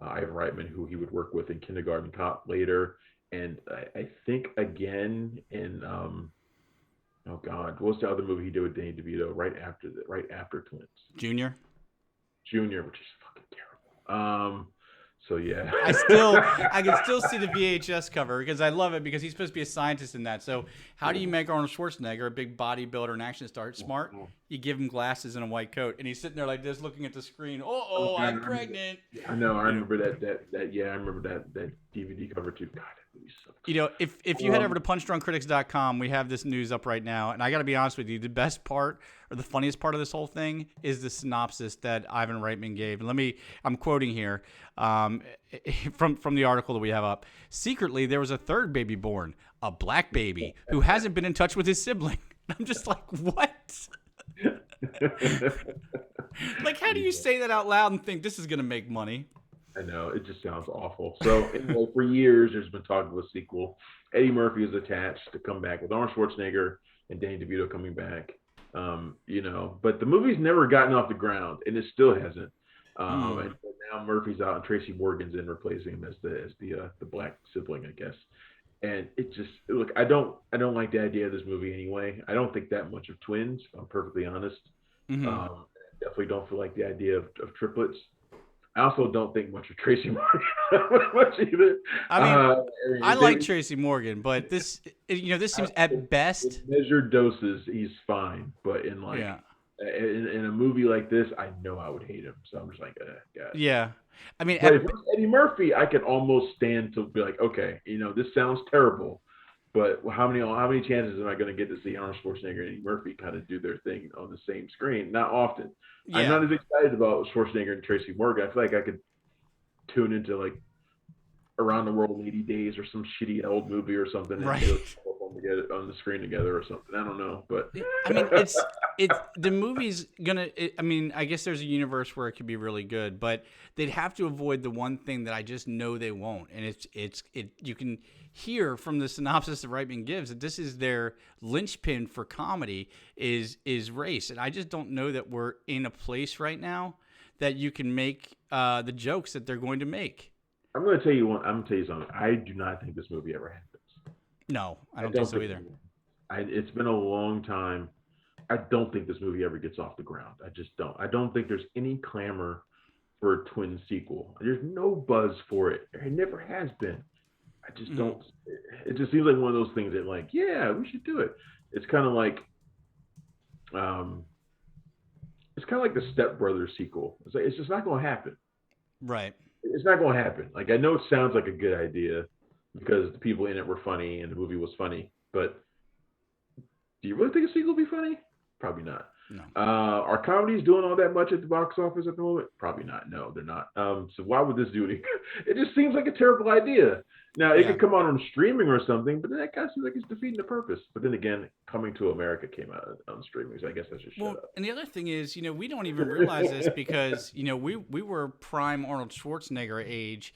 Ivan Reitman, who he would work with in Kindergarten Cop later, and I think again in oh God, what was the other movie he did with Danny DeVito right after Twins? Junior. Junior, which is fucking terrible. So yeah, I can still see the VHS cover because I love it because he's supposed to be a scientist in that. So how do you make Arnold Schwarzenegger, a big bodybuilder and action star, smart? You give him glasses and a white coat, and he's sitting there like this, looking at the screen. Oh, I'm pregnant. I know. I remember that. Yeah, I remember that DVD cover too. God, that movie sucks. You know, if you head over to punchdrunkcritics.com, we have this news up right now, and I got to be honest with you, the best part or the funniest part of this whole thing is the synopsis that Ivan Reitman gave. And I'm quoting here from the article that we have up. Secretly, there was a third baby born, a black baby who hasn't been in touch with his sibling. I'm just like, what? Like, how do you say that out loud and think this is going to make money? I know, it just sounds awful. So anyway, for years, there's been talk of a sequel. Eddie Murphy is attached to come back with Arnold Schwarzenegger and Danny DeVito coming back. But the movie's never gotten off the ground, and it still hasn't. And now Murphy's out, and Tracy Morgan's in replacing him as the black sibling, I guess. And it just I don't like the idea of this movie anyway. I don't think that much of twins, if I'm perfectly honest. Definitely don't feel like the idea of triplets. I also don't think much of Tracy Morgan much either. I mean, I like Tracy Morgan, but this seems at best measured doses. He's fine, but in in a movie like this, I know I would hate him. So I'm just like, God. Yeah. I mean, but if it was Eddie Murphy, I could almost stand to be like, okay, this sounds terrible, but how many chances am I going to get to see Arnold Schwarzenegger and Eddie Murphy kind of do their thing on the same screen? Not often. Yeah. I'm not as excited about Schwarzenegger and Tracy Morgan. I feel like I could tune into like Around the World in 80 Days or some shitty old movie or something, and get it on the screen together or something. I don't know, but I mean, it's the movie's gonna. I guess there's a universe where it could be really good, but they'd have to avoid the one thing that I just know they won't, and it's you can hear from the synopsis that Reitman gives that this is their linchpin for comedy is race, and I just don't know that we're in a place right now that you can make the jokes that they're going to make. I'm going to tell you something. I do not think this movie ever happens. No, I don't think so either. It's been a long time. I don't think this movie ever gets off the ground. I just don't. I don't think there's any clamor for a twin sequel. There's no buzz for it. There never has been. I just don't. It just seems like one of those things that, like, yeah, we should do it. It's kind of like, the Step Brothers sequel. It's just not going to happen. Right. It's not going to happen. Like, I know it sounds like a good idea because the people in it were funny and the movie was funny, but do you really think a sequel will be funny? Probably not. No. Are comedies doing all that much at the box office at the moment? Probably not. No, they're not. So why would this do any? It just seems like a terrible idea. Now, it could come out on streaming or something, but then that kind of seems like it's defeating the purpose. But then again, Coming to America came out on streaming, so I guess that's just shut up. And the other thing is, we don't even realize this because, we were prime Arnold Schwarzenegger age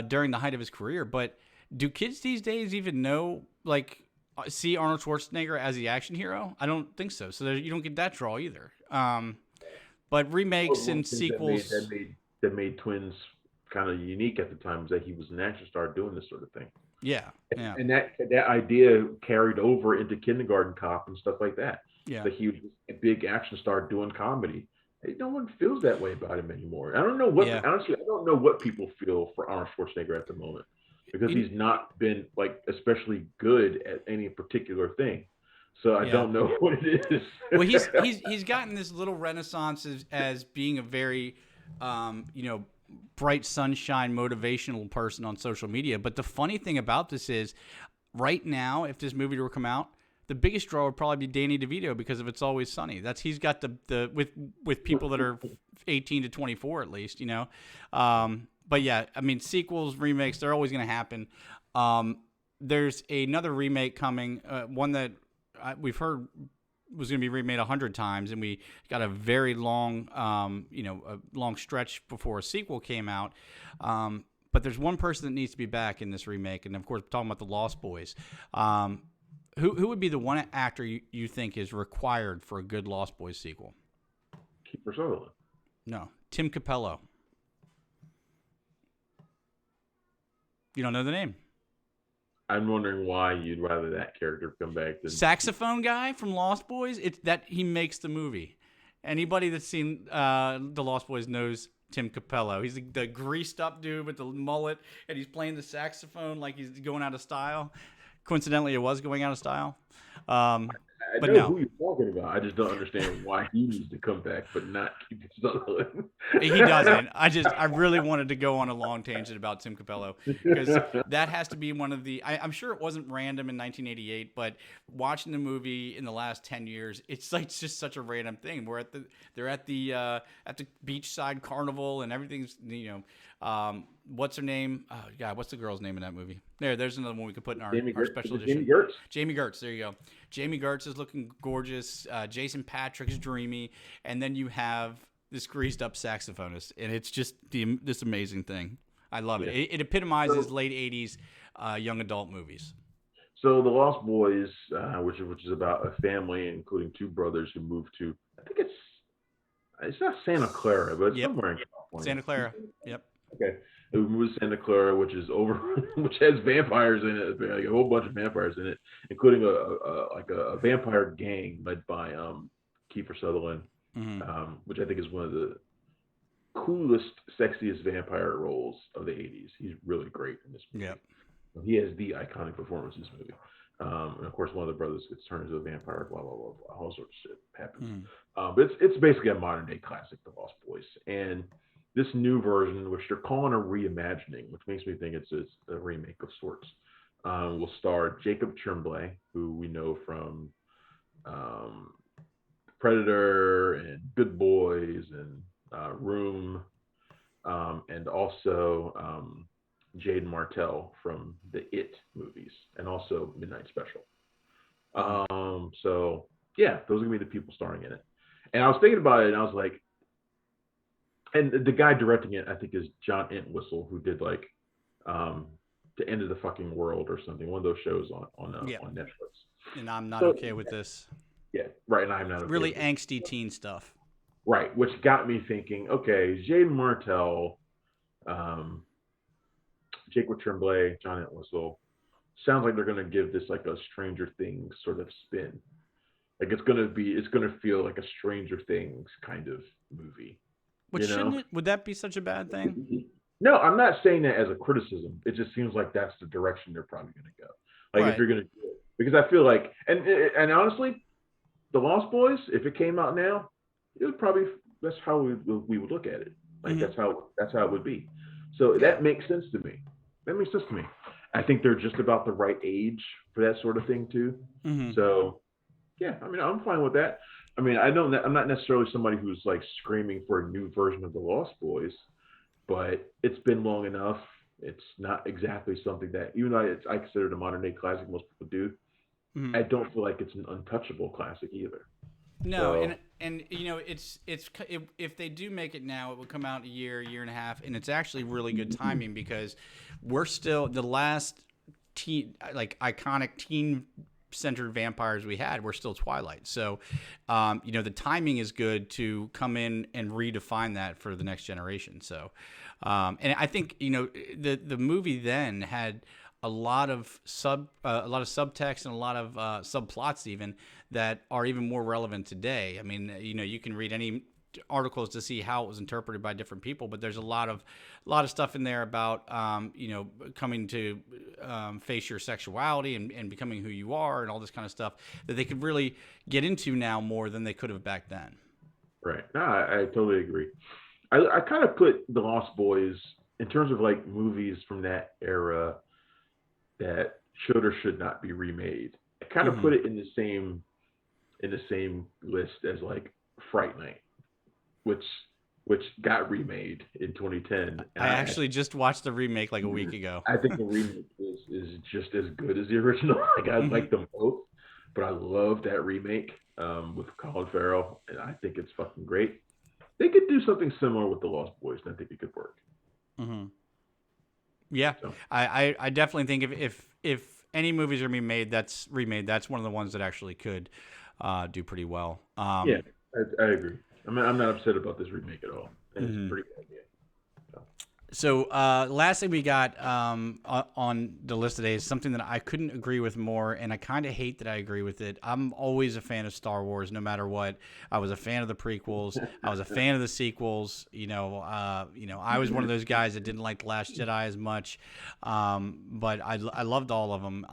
during the height of his career. But do kids these days even know, see Arnold Schwarzenegger as the action hero? I don't think so. So you don't get that draw either. But remakes and sequels that made Twins kind of unique at the time was that he was an action star doing this sort of thing. Yeah. And that idea carried over into Kindergarten Cop and stuff like that. Yeah. That he was a big action star doing comedy. No one feels that way about him anymore. I don't know what honestly. I don't know what people feel for Arnold Schwarzenegger at the moment because he's not been especially good at any particular thing. So I don't know what it is. Well, he's gotten this little renaissance as being a very, bright sunshine motivational person on social media. But the funny thing about this is, right now, if this movie were to come out, the biggest draw would probably be Danny DeVito because of It's Always Sunny. He's got the with people that are 18 to 24 at least, But yeah, sequels, remakes, they're always going to happen. There's another remake coming, one that we've heard was going to be remade 100 times, and we got a very long, a long stretch before a sequel came out. But there's one person that needs to be back in this remake, and of course, we're talking about the Lost Boys. Who would be the one actor you think is required for a good Lost Boys sequel? Kiefer Sutherland. No, Tim Capello. You don't know the name. I'm wondering why you'd rather that character come back than Saxophone guy from Lost Boys. It's that he makes the movie. Anybody that's seen the Lost Boys knows Tim Capello. He's the greased up dude with the mullet, and he's playing the saxophone like he's going out of style. Coincidentally, it was going out of style. I But know no, who you're talking about. I just don't understand why he needs to come back, but not Keith Sutherland. he doesn't. I really wanted to go on a long tangent about Tim Capello because that has to be one of the. I'm sure it wasn't random in 1988, but watching the movie in the last 10 years, it's like just such a random thing. They're at the beachside carnival and everything's what's her name? Oh God, what's the girl's name in that movie? There's another one we could put in our special edition. Jamie Gertz. Jamie Gertz, there you go. Jamie Gertz is looking gorgeous. Jason Patric's dreamy, and then you have this greased up saxophonist, and it's just this amazing thing. I love it. It epitomizes late '80s young adult movies. So the Lost Boys, which is about a family, including two brothers who moved to, I think it's not Santa Clara, but it's somewhere in California. Santa Clara. Yep. Okay. We moved to Santa Clara, which is which has vampires in it, like a whole bunch of vampires in it, including a vampire gang led by Kiefer Sutherland, which I think is one of the coolest, sexiest vampire roles of the '80s. He's really great in this movie. Yep. He has the iconic performance in this movie. And of course, one of the brothers gets turned into a vampire, blah, blah, blah, blah. All sorts of shit happens. But it's basically a modern day classic, The Lost Boys. And this new version, which they're calling a reimagining, which makes me think it's a remake of sorts, will star Jacob Tremblay, who we know from Predator and Good Boys and Room, and also Jaden Martell from the It movies and also Midnight Special. So yeah, those are gonna be the people starring in it. And I was thinking about it, and I was like, and the guy directing it, I think, is John Entwistle, who did like The End of the Fucking World or something, one of those shows on Netflix. And I'm not okay with this. Yeah, right. And I'm not okay really with angsty teen stuff. Right, which got me thinking, okay, Jaden Martell, Jacob Tremblay, John Entwistle, sounds like they're going to give this like a Stranger Things sort of spin. Like it's going to feel like a Stranger Things kind of movie. But shouldn't it? Would that be such a bad thing? No, I'm not saying that as a criticism. It just seems like that's the direction they're probably going to go. Like if you're going to do it, because I feel like, and honestly, The Lost Boys, if it came out now, it would probably, that's how we would look at it. Like that's how it would be. So that makes sense to me. I think they're just about the right age for that sort of thing too. So yeah, I mean, I'm fine with that. I mean, I'm not necessarily somebody who's like screaming for a new version of The Lost Boys, but it's been long enough. It's not exactly something that, even though I consider it a modern day classic, most people do. I don't feel like it's an untouchable classic either. No, so, and you know, it's if they do make it now, it will come out a year and a half, and it's actually really good timing because we're still the last iconic teen centered vampires we had were still Twilight. So, the timing is good to come in and redefine that for the next generation. So, and I think the movie then had a lot of subtext and a lot of subplots even that are even more relevant today. I mean, you can read any articles to see how it was interpreted by different people, but there's a lot of stuff in there about coming to face your sexuality and becoming who you are and all this kind of stuff that they could really get into now more than they could have back then. Right. No, I totally agree. I kind of put The Lost Boys in terms of like movies from that era that should or should not be remade. I kind of put it in the same list as like Fright Night, which got remade in 2010. I actually just watched the remake like a week ago. I think the remake is just as good as the original. Like I like them both, but I love that remake with Colin Farrell, and I think it's fucking great. They could do something similar with The Lost Boys, and I think it could work. Yeah, so. I definitely think if any movies are being made that's remade, that's one of the ones that actually could do pretty well. Yeah, I agree. I mean, I'm not upset about this remake at all. And it's a pretty good idea. So last thing we got on the list today is something that I couldn't agree with more, and I kind of hate that I agree with it. I'm always a fan of Star Wars, no matter what. I was a fan of the prequels. I was a fan of the sequels. I was one of those guys that didn't like The Last Jedi as much, but I loved all of them.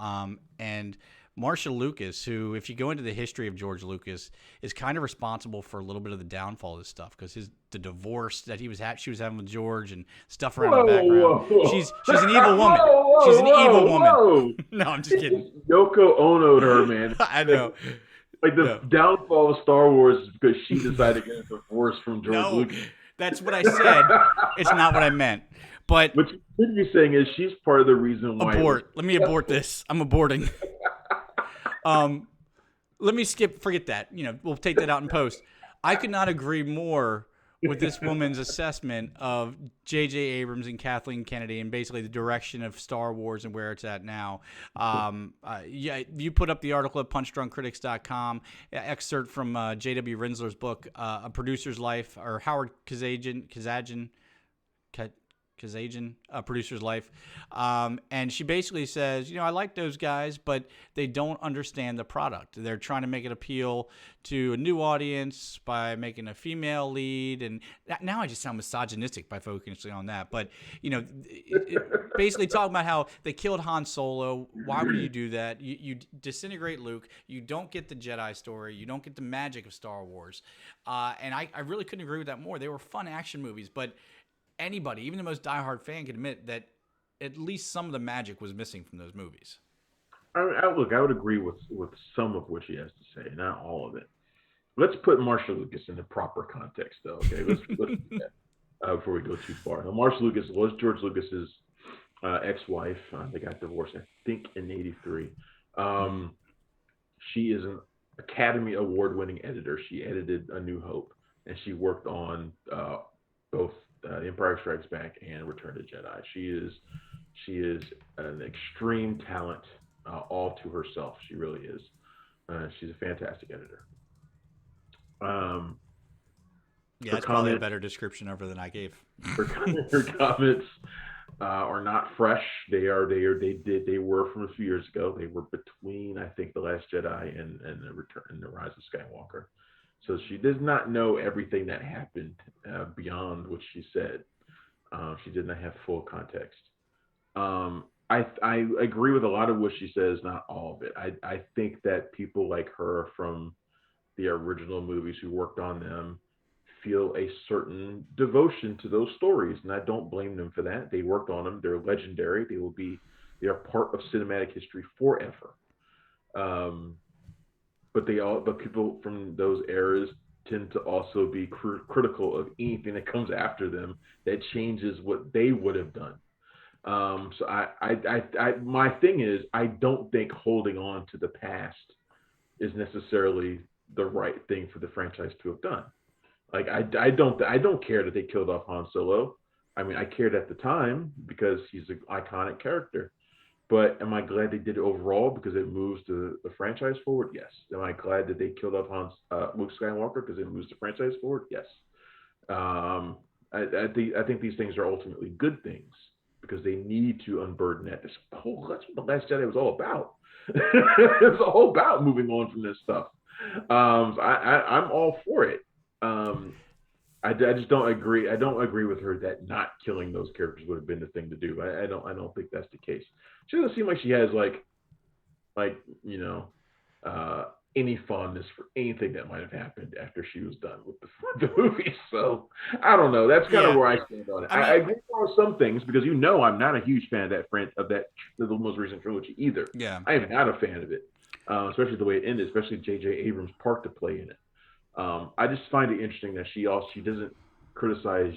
And Marcia Lucas, who, if you go into the history of George Lucas, is kind of responsible for a little bit of the downfall of this stuff because the divorce that she was having with George and stuff around the background. She's an evil woman. She's an evil woman. No, I'm just kidding. Yoko Ono'd her, man. I know. Like the downfall of Star Wars is because she decided to get a divorce from George Lucas. That's what I said. It's not what I meant. But what you should be saying is she's part of the reason why. Abort. Let me abort this. I'm aborting. Let me forget that. We'll take that out in post. I could not agree more with this woman's assessment of J.J. Abrams and Kathleen Kennedy and basically the direction of Star Wars and where it's at now. You put up the article at punchdrunkcritics.com, excerpt from J.W. Rinsler's book, A Producer's Life, or Howard Kazajan, A Producer's Life. And she basically says, I like those guys, but they don't understand the product. They're trying to make it appeal to a new audience by making a female lead. And now I just sound misogynistic by focusing on that. But, basically talking about how they killed Han Solo. Why would you do that? You disintegrate Luke. You don't get the Jedi story. You don't get the magic of Star Wars. And I really couldn't agree with that more. They were fun action movies, but anybody, even the most diehard fan, can admit that at least some of the magic was missing from those movies. I would agree with some of what she has to say, not all of it. Let's put Marcia Lucas in the proper context, though. Okay, let's do that before we go too far. Now, Marcia Lucas was George Lucas's ex-wife. They got divorced, I think, in '83. She is an Academy Award-winning editor. She edited A New Hope, and she worked on both Empire Strikes Back and Return to Jedi. She is an extreme talent all to herself. She really is. She's a fantastic editor. That's probably a better description of her than I gave. Her comments are not fresh. They were from a few years ago. They were between, I think, The Last Jedi and the Rise of Skywalker. So she does not know everything that happened beyond what she said. She did not have full context. I agree with a lot of what she says, not all of it. I think that people like her from the original movies who worked on them feel a certain devotion to those stories, and I don't blame them for that. They worked on them. They're legendary. They are part of cinematic history forever. But people from those eras tend to also be critical of anything that comes after them that changes what they would have done. So my thing is, I don't think holding on to the past is necessarily the right thing for the franchise to have done. Like I don't care that they killed off Han Solo. I mean, I cared at the time because he's an iconic character. But am I glad they did it overall because it moves the franchise forward? Yes. Am I glad that they killed off Luke Skywalker because it moves the franchise forward? Yes. I think these things are ultimately good things because they need to unburden that. That's what The Last Jedi was all about. It was all about moving on from this stuff. I'm all for it. I just don't agree. I don't agree with her that not killing those characters would have been the thing to do. I don't think that's the case. She doesn't seem like she has any fondness for anything that might have happened after she was done with the movie. So I don't know. That's kind of where I stand on it. I agree with some things because I'm not a huge fan of the most recent trilogy either. Yeah, I am not a fan of it, especially the way it ended, especially J.J. Abrams' part to play in it. I just find it interesting that she doesn't criticize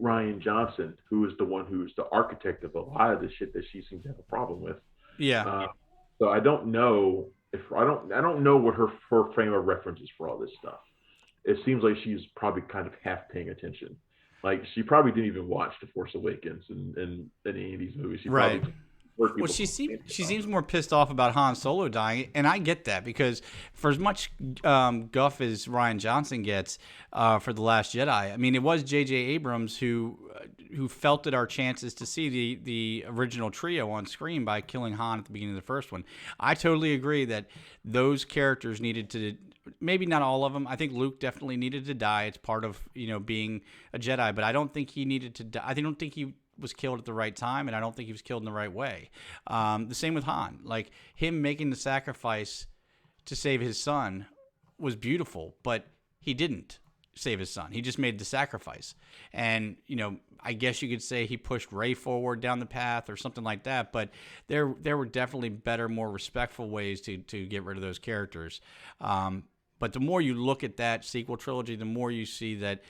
Rian Johnson, who is the one who's the architect of a lot of the shit that she seems to have a problem with. Yeah. So I don't know I don't know what her frame of reference is for all this stuff. It seems like she's probably kind of half paying attention. Like she probably didn't even watch The Force Awakens and any of these movies. She right. probably Where Well, people she seems more pissed off about Han Solo dying, and I get that because for as much guff as Rian Johnson gets for The Last Jedi, I mean, it was J.J. Abrams who felted our chances to see the original trio on screen by killing Han at the beginning of the first one. I totally agree that those characters needed to. Maybe not all of them. I think Luke definitely needed to die. It's part of being a Jedi, but I don't think he needed to die. I don't think he was killed at the right time, and I don't think he was killed in the right way. The same with Han. Like, him making the sacrifice to save his son was beautiful, but he didn't save his son. He just made the sacrifice. And, I guess you could say he pushed Rey forward down the path or something like that, but there were definitely better, more respectful ways to get rid of those characters. But the more you look at that sequel trilogy, the more you see that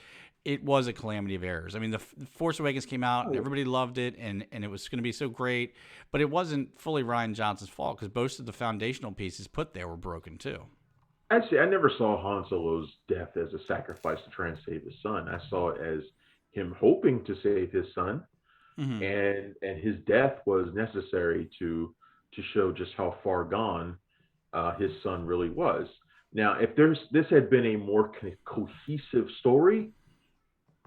it was a calamity of errors. I mean, the Force Awakens came out, and everybody loved it, and it was going to be so great, but it wasn't fully Rian Johnson's fault because most of the foundational pieces put there were broken too. Actually, I never saw Han Solo's death as a sacrifice to try and save his son. I saw it as him hoping to save his son, and his death was necessary to show just how far gone his son really was. Now, if this had been a more cohesive story,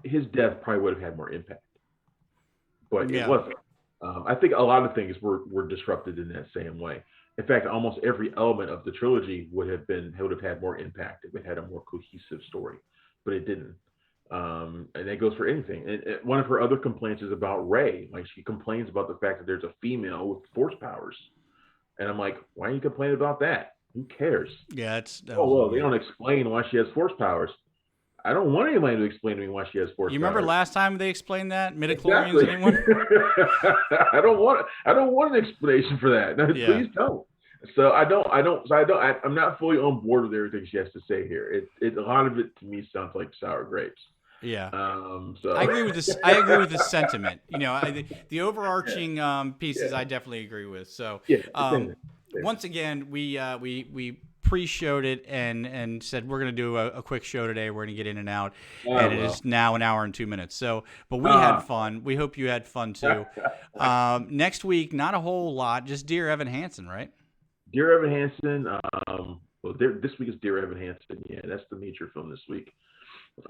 his death probably would have had more impact, but it wasn't. I think a lot of things were disrupted in that same way. In fact, almost every element of the trilogy would have had more impact if it had a more cohesive story, but it didn't. And that goes for anything. And one of her other complaints is about Rey. Like, she complains about the fact that there's a female with force powers, and I'm like, why are you complaining about that? Who cares? Yeah, they don't explain why she has force powers. I don't want anybody to explain to me why she has force powers. You remember last time they explained that? Midichlorians, anyone? I don't want an explanation for that. No, please don't. So I'm not fully on board with everything she has to say here. A lot of it to me sounds like sour grapes. Yeah. So I agree with this. I agree with the sentiment. The overarching pieces I definitely agree with. So once again, we pre-showed it and said we're going to do a quick show today. We're going to get in and out, and it is now an hour and 2 minutes. So, but we had fun. We hope you had fun too. Next week, not a whole lot, just Dear Evan Hansen, right? Dear Evan Hansen. This week is Dear Evan Hansen. Yeah, that's the major film this week.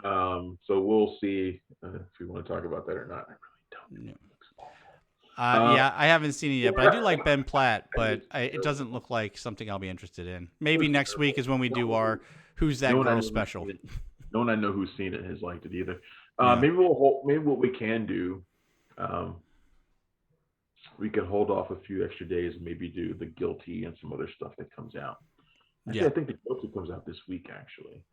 So we'll see if we want to talk about that or not. I really don't. No. I haven't seen it yet, but I do like Ben Platt, but it doesn't look like something I'll be interested in. Maybe next week is when we do our Who's That Girl special. No one I know who's seen it has liked it either. Maybe what we can do, we can hold off a few extra days and maybe do The Guilty and some other stuff that comes out. I think The Guilty comes out this week, actually.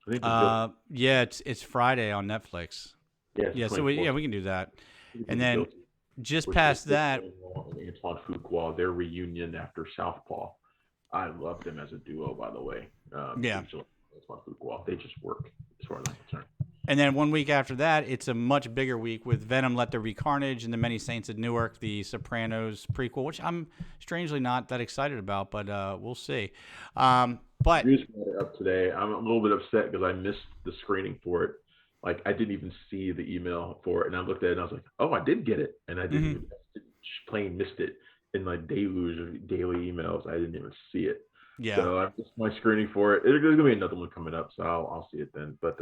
It's Friday on Netflix. So we can do that. And then just past that, Antoine Fuqua, their reunion after Southpaw. I love them as a duo, by the way. Antoine Fuqua, they just work as far as I'm concerned. And then 1 week after that, it's a much bigger week with Venom, Let There Be Carnage, and The Many Saints of Newark, the Sopranos prequel, which I'm strangely not that excited about, but we'll see. But news up today, I'm a little bit upset because I missed the screening for it. Like, I didn't even see the email for it, and I looked at it and I was like, "Oh, I did get it," and I didn't even, plain missed it in my deluge of daily emails. I didn't even see it. Yeah. So I missed my screening for it. There's gonna be another one coming up, so I'll see it then. But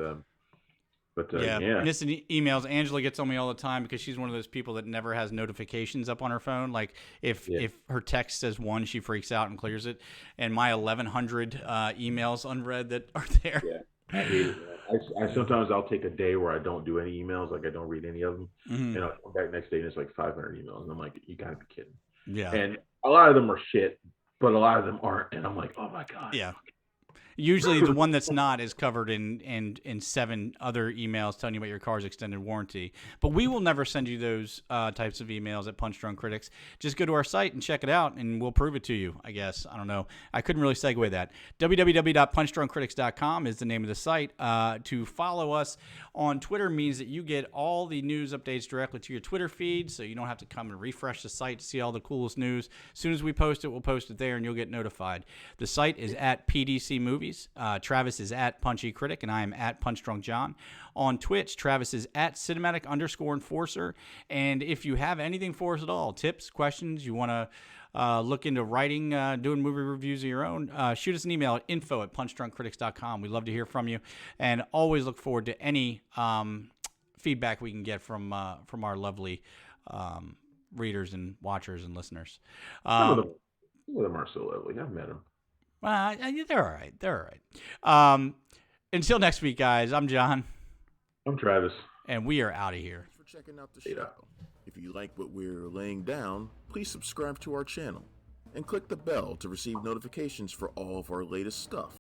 missing emails. Angela gets on me all the time because she's one of those people that never has notifications up on her phone. Like if her text says 1, she freaks out and clears it. And my 1,100 emails unread that are there. Yeah, I hate it. I sometimes I'll take a day where I don't do any emails, like I don't read any of them, and I'll come back next day and it's like 500 emails, and I'm like, you gotta be kidding. Yeah. And a lot of them are shit, but a lot of them aren't, and I'm like, oh my god. Yeah. Usually the one that's not is covered in 7 other emails telling you about your car's extended warranty. But we will never send you those types of emails at Punch Drunk Critics. Just go to our site and check it out, and we'll prove it to you, I guess. I don't know. I couldn't really segue that. www.punchdrunkcritics.com is the name of the site. To follow us on Twitter means that you get all the news updates directly to your Twitter feed, so you don't have to come and refresh the site to see all the coolest news. As soon as we post it, we'll post it there, and you'll get notified. The site is at PDC Movies. movies. Travis is at Punchy Critic, and I am at Punch Drunk John. On Twitch, Travis is at cinematic_enforcer. And if you have anything for us at all, tips, questions, you want to look into writing, doing movie reviews of your own, shoot us an email at info@punchdrunkcritics.com. We'd love to hear from you, and always look forward to any feedback we can get from our lovely readers and watchers and listeners. Some of them are so lovely. I've met them. They're all right. They're all right. Until next week, guys, I'm John. I'm Travis. And we are out of here. Thanks for checking out the show. If you like what we're laying down, please subscribe to our channel and click the bell to receive notifications for all of our latest stuff.